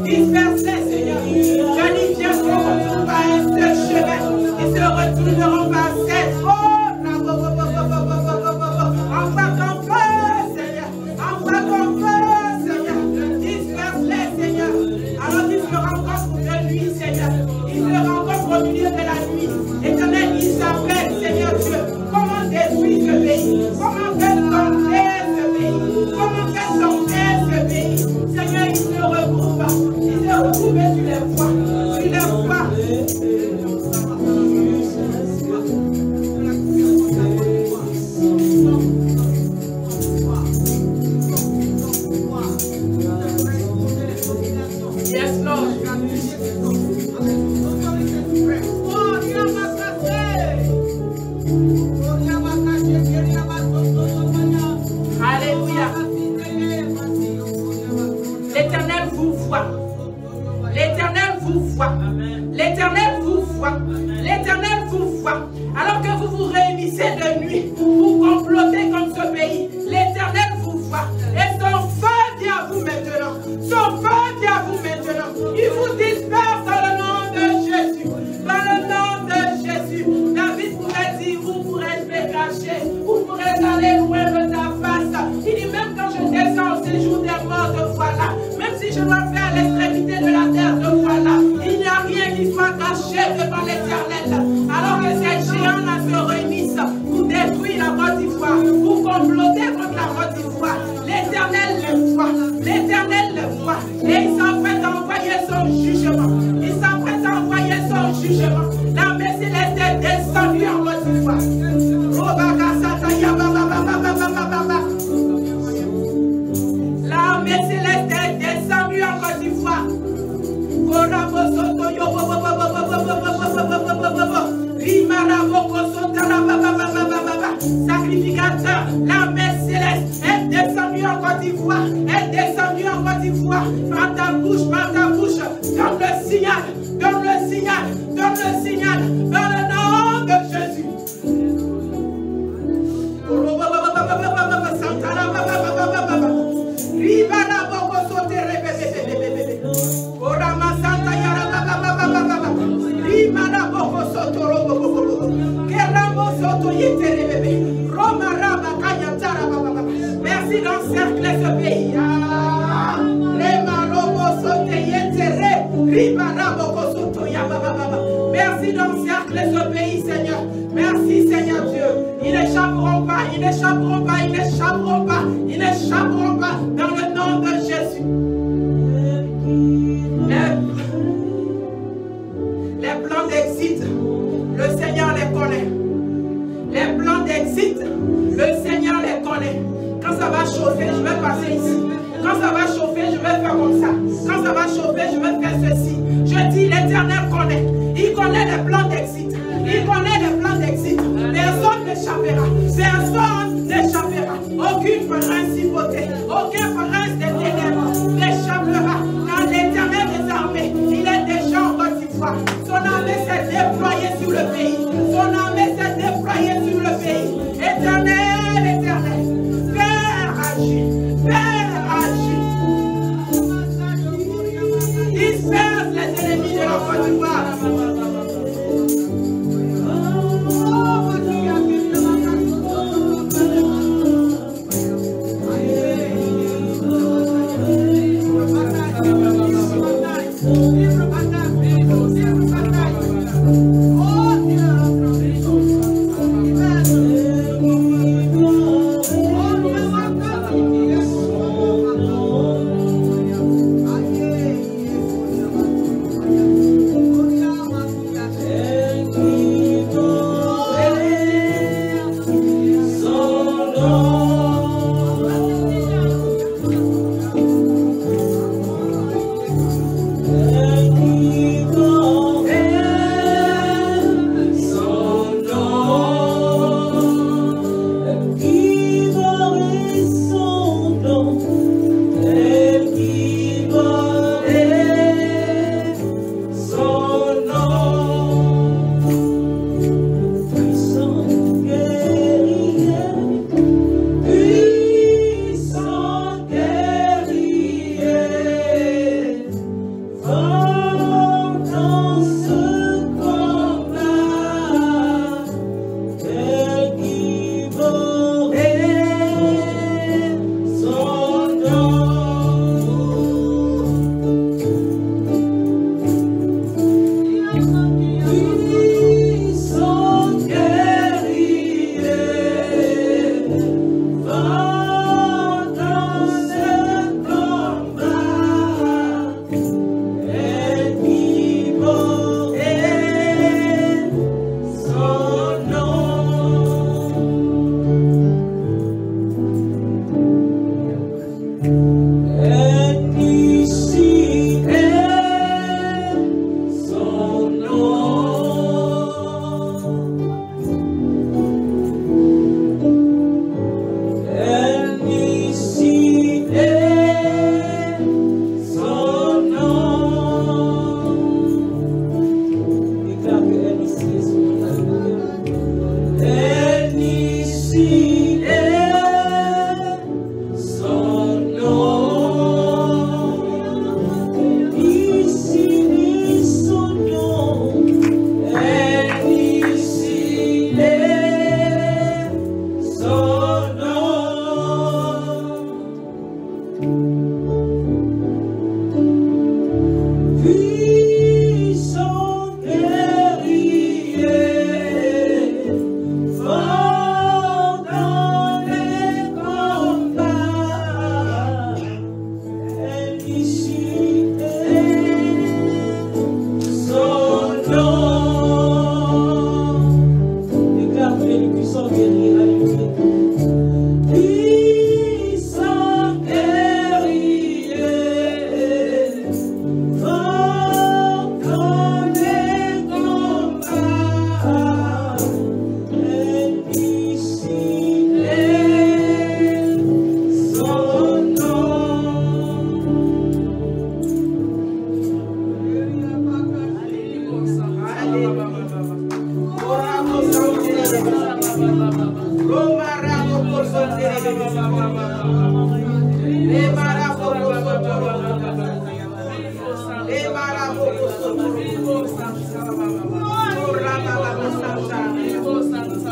Dispersez, Seigneur. Je dis bien qu'on ne retrouve pas un seul chemin. Ils se retourneront par cette envoie ton feu, Seigneur. Envoie ton feu, Seigneur. Disperse-les, Seigneur. Alors qu'ils se rencontrent de nuit, Seigneur. Ils se rencontrent au milieu de la nuit. Éternel, ils s'appellent, Seigneur Dieu. Comment détruire ce pays? Comment faire tomber ce pays? Comment faire tomber ce pays? Seigneur, ils se regroupent. Ils se regroupent et tu les vois. Tu les vois. Yes, Lord. Alléluia. L'Éternel vous voit. L'Éternel vous voit. L'Éternel vous voit. L'Éternel vous voit. Alors que vous vous réunissez de nuit pour comploter contre ce pays, l'Éternel vous voit. Et son feu vient à vous maintenant. Son feu vient à vous maintenant. Il vous disperse dans le nom de Jésus. Dans le nom de Jésus. David pourrait dire, où pourrais-je me cacher? Où pourrais-je aller loin de ta face? Il dit, même quand je descends au séjour des morts, te voilà. Même si je dois faire l'extrémité de la terre, te voilà. Il n'y a rien qui soit caché devant l'Éternel. Alors que ces géants-là se réunissent pour détruire la Côte d'Ivoire, pour comploter contre la Côte d'Ivoire, l'Éternel le voit. L'Éternel le voit. Et il s'apprête à envoyer son jugement. Il s'apprête à envoyer son jugement. L'armée céleste est descendue en Côte d'Ivoire. L'armée céleste est descendue en Côte d'Ivoire. Sacrificateur, l'armée céleste est descendue en Côte d'Ivoire. Est descendue en Côte d'Ivoire. Par ta bouche, donne le signal, donne le signal, donne le signal, dans le nom de Jésus. Merci d'encercler ce pays. Merci d'encercler ce pays, Seigneur. Merci, Seigneur Dieu. Il n'échapperont pas, ils n'échapperont pas, ils n'échapperont pas, ils n'échapperont pas dans le nom de Jésus. Les plans d'exit, le Seigneur les connaît. Les plans d'exit, le Seigneur les connaît. Quand ça va chauffer, je vais passer ici. Quand ça va chauffer, je vais faire comme ça. Quand ça va chauffer, je vais faire ceci. Je dis, l'Éternel connaît. Il connaît les plans d'exit. Il connaît les plans d'exit. Personne n'échappera. Personne n'échappera. Aucune principauté, aucun prince des ténèbres n'échappera. Car l'Éternel des armées, il est déjà en Côte d'Ivoire. Son armée s'est déployée sur le pays. Son armée s'est déployée sur le pays. Éternel, Éternel, Père agit. Père agit. Disperse les ennemis de la Côte d'Ivoire.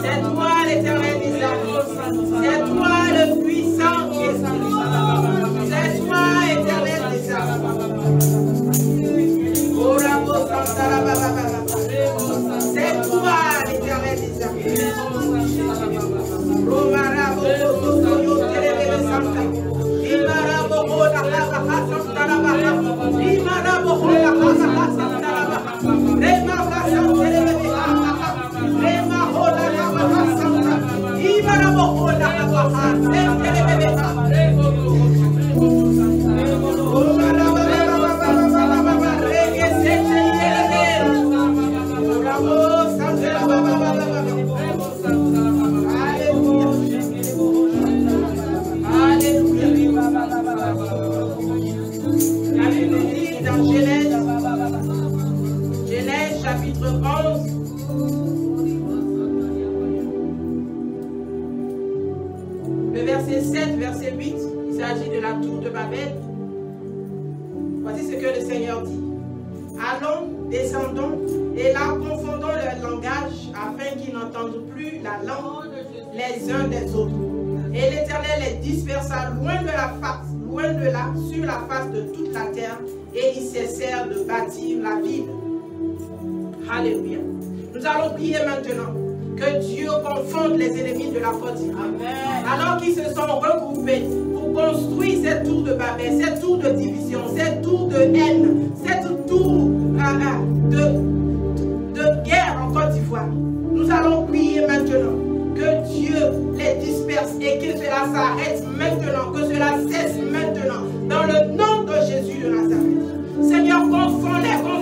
C'est toi l'Éternel des armées. C'est toi le puissant qui est sur lui. C'est toi Éternel des armées. C'est toi l'Éternel des armées. Genèse chapitre 11. Le verset 7, verset 8, il s'agit de la tour de Babel. Voici ce que le Seigneur dit. Allons, descendons, et là confondons leur langage, afin qu'ils n'entendent plus la langue les uns des autres. Et l'Éternel les dispersa loin de là, sur la face de toute la terre, et ils cessèrent de bâtir la ville. Alléluia. Nous allons prier maintenant que Dieu confonde les ennemis de la fortune. Alors qu'ils se sont regroupés pour construire cette tour de Babel, cette tour de division, cette tour de haine, cette tour de guerre en Côte d'Ivoire. Nous allons prier maintenant que Dieu les disperse et que cela s'arrête maintenant, que cela cesse maintenant, dans le nom de Jésus de Nazareth. Seigneur, confonds-les, Seigneur.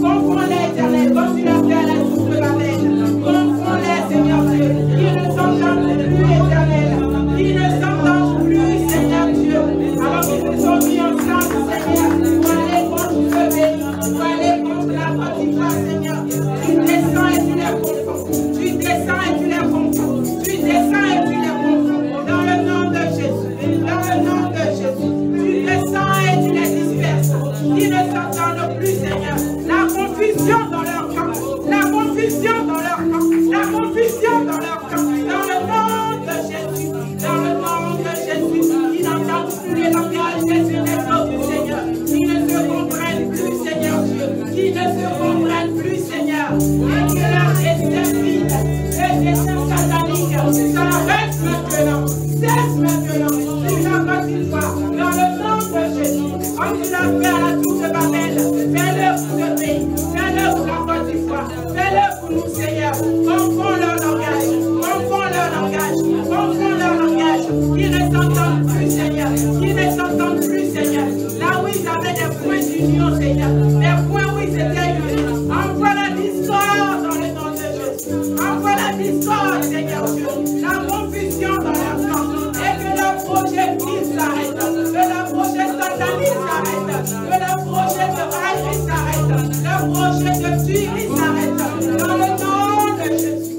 Confonds-les, Éternel, comme tu l'as fait à la tour de Babel. Confonds-les, Seigneur Dieu, qui ne s'entendent plus, Éternel, qui ne s'entendent plus, Seigneur Dieu, alors qu'ils se sont mis ensemble, Seigneur, pour aller contre le pays, pour aller contre la Côte d'Ivoire, Seigneur. Tu descends et tu les confonds. Tu descends et tu les confonds. Tu descends et tu les confonds. Dans le nom de Jésus. Dans le nom de Jésus. Tu descends et tu les disperses. Qui ne s'entendent plus, Seigneur. La confusion dans leur camp. La confusion dans leur camp. La confusion dans leur camp. Dans le nom de Jésus. Dans le nom de Jésus. Qui n'entendent plus les langages des uns des autres, Seigneur. Qui ne se comprennent plus, Seigneur Dieu. Qui ne se comprennent plus, Seigneur. Et que leur destin vide, le destin satanique, s'arrête maintenant. Cesse maintenant. Tu n'as pas une fois. Dans le nom de Jésus. Comme tu l'as fait à la tour de Babel, fais-le pour ce pays. Fais-le pour la Côte d'Ivoire. Fais-le pour nous, Seigneur. Confonds leur langage. Confonds leur langage. Confonds leur langage. Qui ne s'entendent plus, Seigneur. Qui ne s'entendent plus, Seigneur. Là où ils avaient des points d'union, Seigneur. Des points où ils étaient unis. Envoie la discorde dans le nom de Jésus. Envoie la discorde, Seigneur Dieu. La confusion dans leur camp. Et que leur projet s'arrête. Que leur projet satanique s'arrête. Que leur projet de raillerie s'arrête. Leur projet de tuerie s'arrête. Dans le nom de Jésus.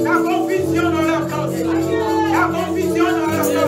La confusion dans leur camp. La confusion dans leur camp.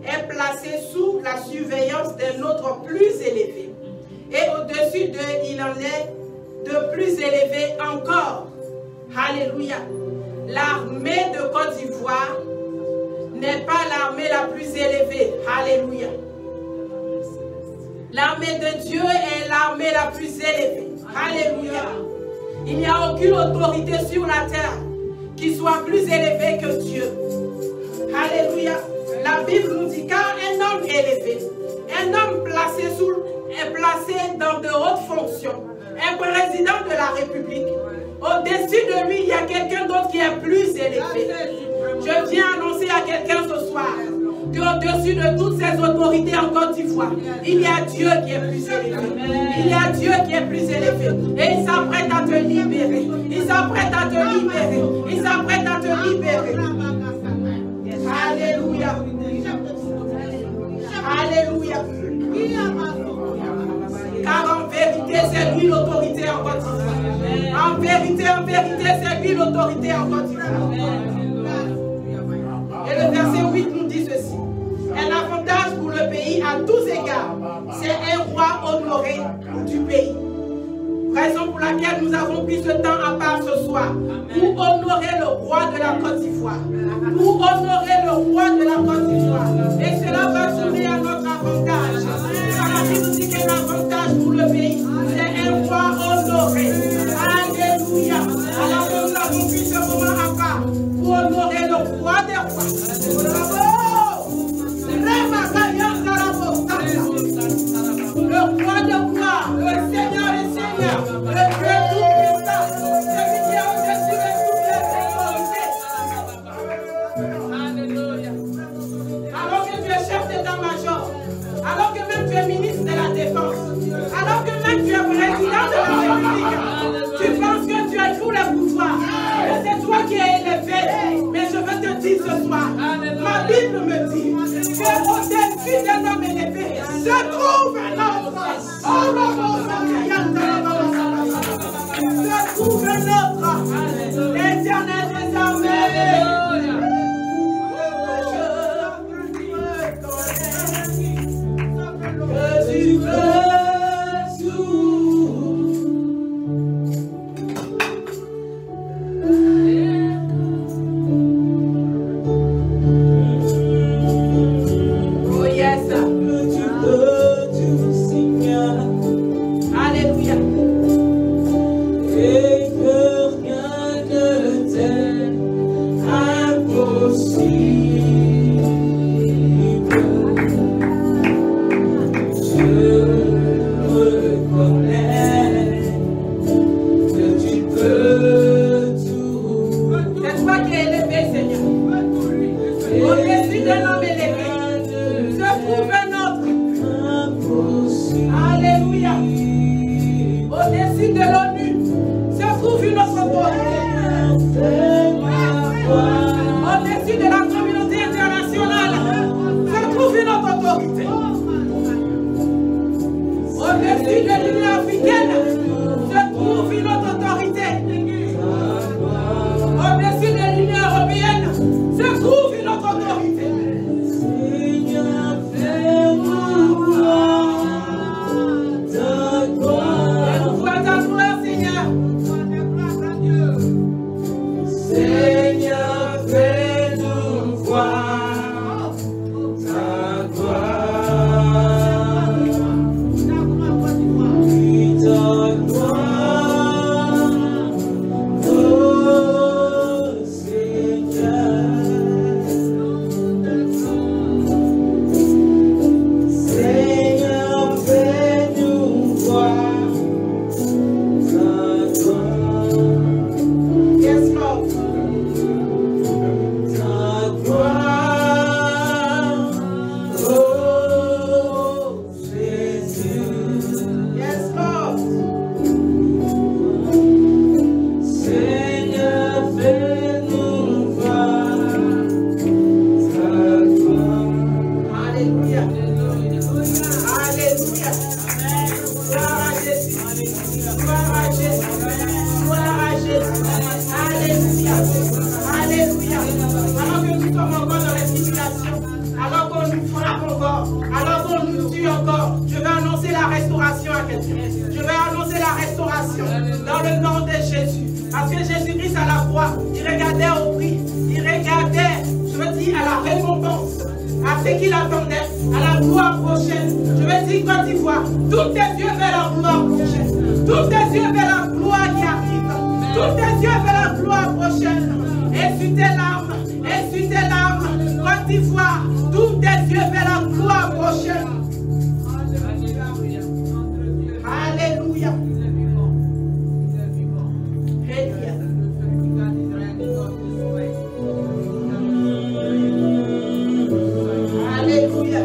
est placé sous la surveillance d'un autre plus élevé. Et au-dessus d'eux, il en est de plus élevé encore. Alléluia. L'armée de Côte d'Ivoire n'est pas l'armée la plus élevée. Alléluia. L'armée de Dieu est l'armée la plus élevée. Alléluia. Il n'y a aucune autorité sur la terre qui soit plus élevée que Dieu. Alléluia. La Bible nous dit qu'un homme élevé, un homme est placé dans de hautes fonctions, un président de la République, au-dessus de lui, il y a quelqu'un d'autre qui est plus élevé. Je viens annoncer à quelqu'un ce soir qu'au-dessus de toutes ces autorités en Côte d'Ivoire, il y a Dieu qui est plus élevé. Il y a Dieu qui est plus élevé. Et il s'apprête à te libérer. Il s'apprête à te libérer. Il s'apprête à te libérer. Alléluia. Alléluia. Car en vérité, c'est lui l'autorité en Côte d'Ivoire. En vérité, c'est lui l'autorité en Côte d'Ivoire. Et le verset 8 nous dit ceci. Un avantage pour le pays à tous égards. C'est un roi honoré du pays. Raison pour laquelle nous avons pris ce temps à part ce soir. Pour honorer le roi de la Côte d'Ivoire. Pour honorer le roi de la Côte d'Ivoire. Et cela va tourner à notre avantage. Car la Bible nous dit qu'un avantage pour le pays, c'est un roi honoré. Alléluia. Alors que nous avons pris ce moment à part pour honorer le roi des rois. Bravo. Le roi de gloire, le Seigneur des seigneurs, le Dieu tout-puissant, celui qui est au-dessus de toutes les autorités. Alléluia. Alors que tu es chef d'état-major, alors que même tu es ministre de la Défense, alors que même tu es président de la République, tu penses que tu as tous les pouvoirs, que c'est toi qui es élevé. Mais je veux te dire ce soir, ma Bible me dit qu'au-dessus d'un homme élevé se trouve un autre. Se trouve un autre. L'Éternel des armées. Que tu veux Alléluia. Alors que nous sommes encore dans les tribulations, alors qu'on nous frappe encore, alors qu'on nous tue encore, je vais annoncer la restauration à quelqu'un. Je vais annoncer la restauration dans le nom de Jésus. Parce que Jésus-Christ à la croix, il regardait au prix, il regardait, je veux dire, à la récompense, à ce qu'il attendait, à la gloire prochaine. Je veux dire, quand il voit, tous tes yeux vers la gloire prochaine, tous tes yeux vers la gloire qui arrive, tous tes yeux vers la gloire prochaine. Essuie tes larmes, essuie tes larmes, quand il voit, tous tes yeux vers la gloire prochaine. Alléluia. Alléluia.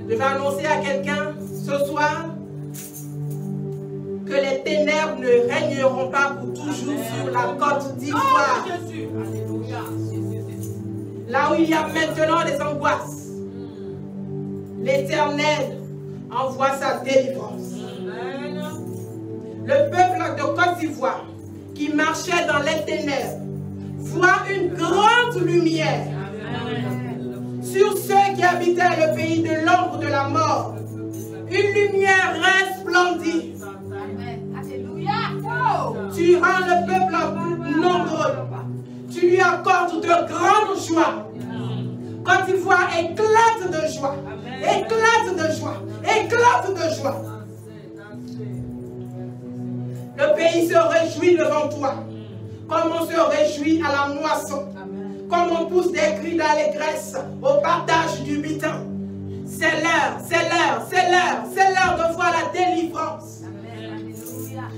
Je vais annoncer à quelqu'un ce soir que les ténèbres ne régneront pas pour toujours sur la côte d'Ivoire. Là où il y a maintenant des angoisses, l'Éternel envoie sa délivrance. Le peuple de Côte d'Ivoire qui marchait dans les ténèbres voit une grande lumière. Sur ceux qui habitaient le pays de l'ombre de la mort, une lumière resplendit. Tu rends le peuple nombreux. Tu lui accordes de grandes joies. Quand d'Ivoire éclate de joie, éclate de joie, éclate de joie. Le pays se réjouit devant toi, comme on se réjouit à la moisson. Comme on pousse des cris d'allégresse au partage du butin. C'est l'heure, c'est l'heure, c'est l'heure, c'est l'heure de voir la délivrance.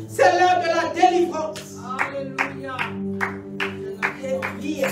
C'est l'heure de la délivrance. Alléluia. Alléluia.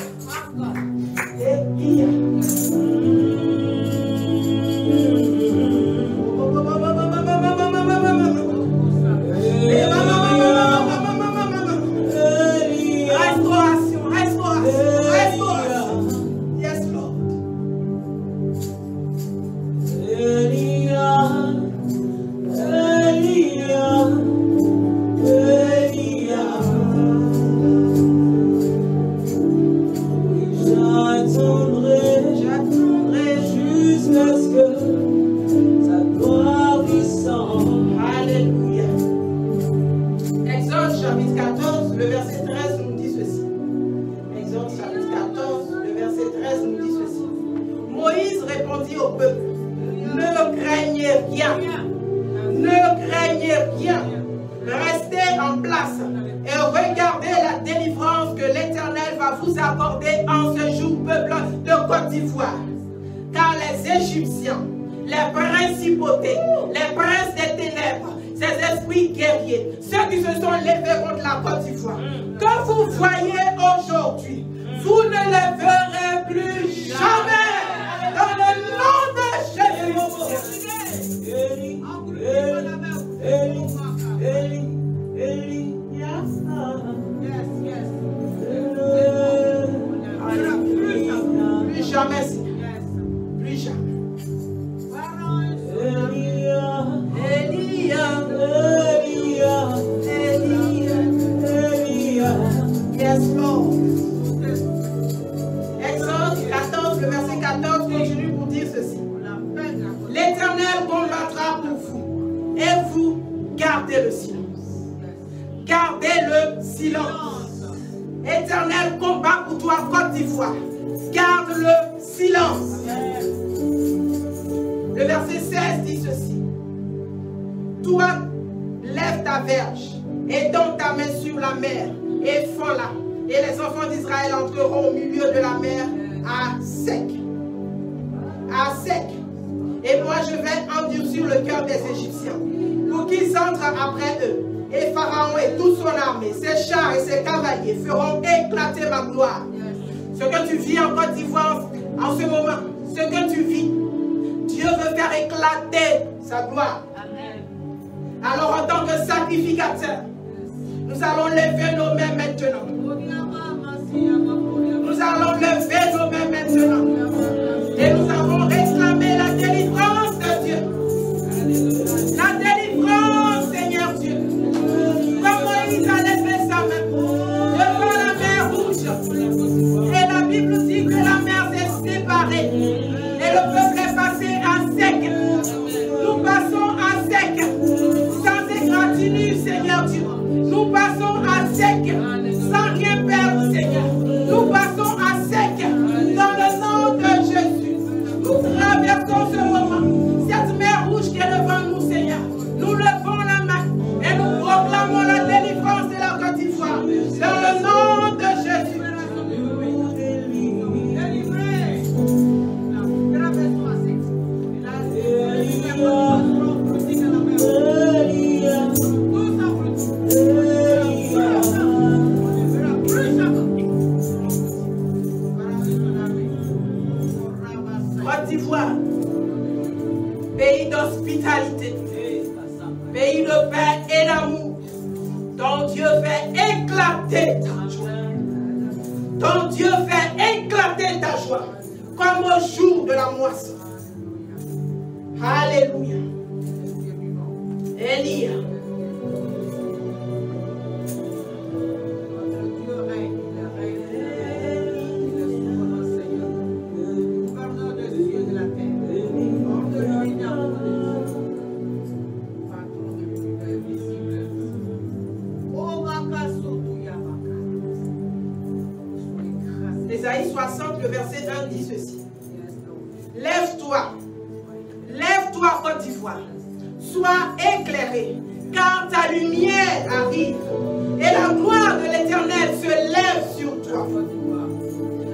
répondit au peuple, ne craignez rien, ne craignez rien, restez en place et regardez la délivrance que l'Éternel va vous accorder en ce jour, peuple de Côte d'Ivoire. Car les Égyptiens, les principautés, les princes des ténèbres, ces esprits guerriers, ceux qui se sont levés contre la Côte d'Ivoire, que vous voyez aujourd'hui, vous ne les verrez plus jamais. Dans le nom de Jésus. Plus jamais, Seigneur. Plus jamais. Yes, Lord. Exode 14, le verset 14 continue pour dire ceci. L'Éternel combattra pour vous et vous gardez le silence. Gardez le silence. Éternel combat pour toi, Côte d'Ivoire. Garde le silence. Le verset 16 dit ceci. Toi, lève ta verge et donne ta main sur la mer et fends-la. Et les enfants d'Israël entreront au milieu de la mer à sec. À sec. Et moi, je vais endurcir le cœur des Égyptiens pour qu'ils entrent après eux. Et Pharaon et toute son armée, ses chars et ses cavaliers feront éclater ma gloire. Ce que tu vis en Côte d'Ivoire en ce moment, ce que tu vis, Dieu veut faire éclater sa gloire. Alors en tant que sacrificateur, nous allons lever nos mains maintenant. Nous allons lever nos mains maintenant. Et nous allons réclamer la délivrance de Dieu. La délivrance, Seigneur Dieu. Comme Moïse a levé sa main devant la mer rouge. Et la Bible dit que la mer s'est séparée. Et le peuple est passé à sec. Nous passons à sec. Sans égratignure, Seigneur Dieu. Nous passons à sec. Sans rien perdre, Seigneur. Nous passons à sec. Dans le nom de Jésus. Nous traversons ce moment. Cette mer rouge qui est devant nous, Seigneur. Nous levons la main. Et nous proclamons la délivrance de la Côte d'Ivoire. Dans le nom de Jésus. Côte d'Ivoire, pays d'hospitalité, pays de paix et d'amour, dont Dieu fait éclater ta joie. Dont Dieu fait éclater ta joie, comme au jour de la moisson. Alléluia. Élia. Ésaïe 60, le verset 1 dit ceci. Lève-toi, lève-toi, Côte d'Ivoire, sois éclairé, car ta lumière arrive, et la gloire de l'Éternel se lève sur toi.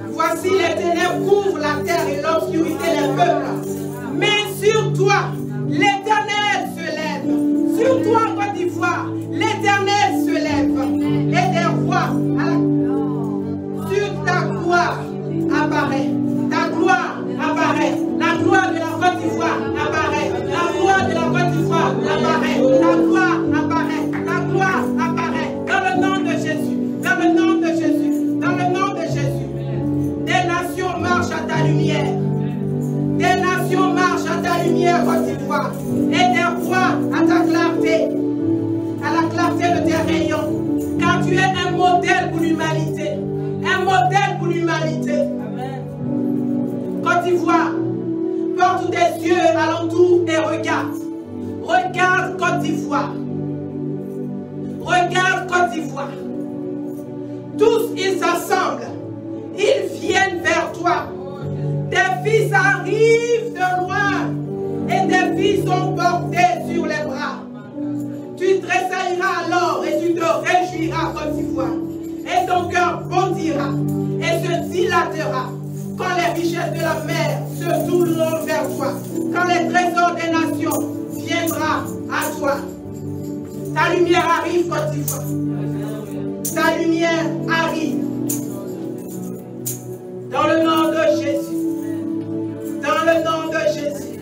Voici les ténèbres couvrent la terre et l'obscurité les peuples, mais sur toi, l'Éternel se lève. Sur toi, Côte d'Ivoire, l'Éternel se lève, et des rois sur ta gloire apparaît. Ta gloire apparaît. La gloire de la Côte d'Ivoire apparaît. La gloire de la Côte d'Ivoire apparaît. La gloire apparaît. La gloire apparaît. Dans le nom de Jésus. Dans le nom de Jésus. Dans le nom de Jésus. Des nations marchent à ta lumière. Des nations marchent à ta lumière, Côte d'Ivoire. Et des rois à ta clarté. À la clarté de tes rayons. Car tu es un modèle pour l'humanité. Un modèle pour l'humanité. Côte d'Ivoire, porte tes yeux alentour et regarde. Regarde Côte d'Ivoire. Regarde Côte d'Ivoire. Tous ils s'assemblent. Ils viennent vers toi. Tes fils Ils arrivent de loin et tes filles sont portées sur les bras. Tu tressailleras alors et tu te réjouiras comme tu vois. Et ton cœur bondira et se dilatera quand les richesses de la mer se tourneront vers toi. Quand les trésors des nations viendront à toi. Ta lumière arrive quand tu vois. Ta lumière arrive. Dans le nom de Jésus. Dans le nom de Jésus.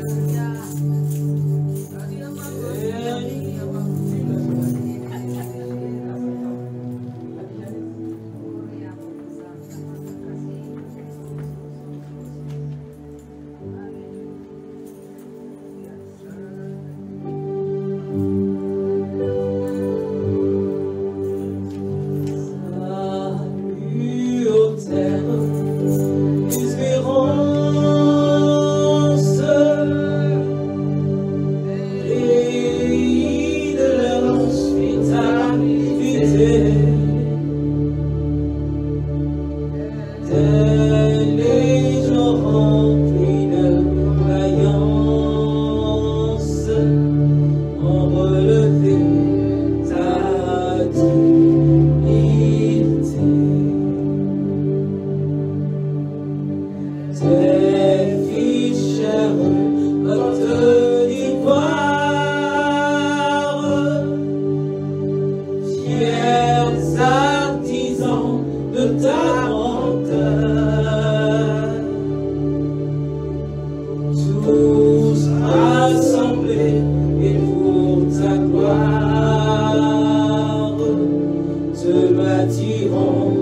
Te bâtiront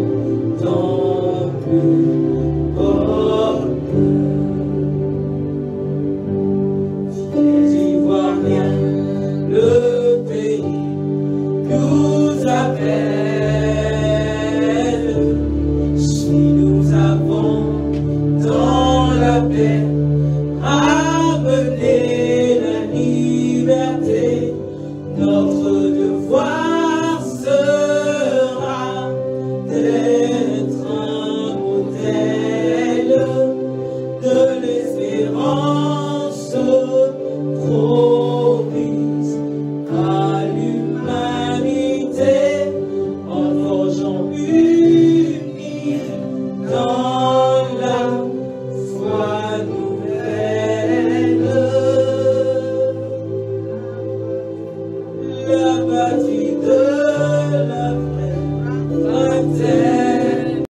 dans le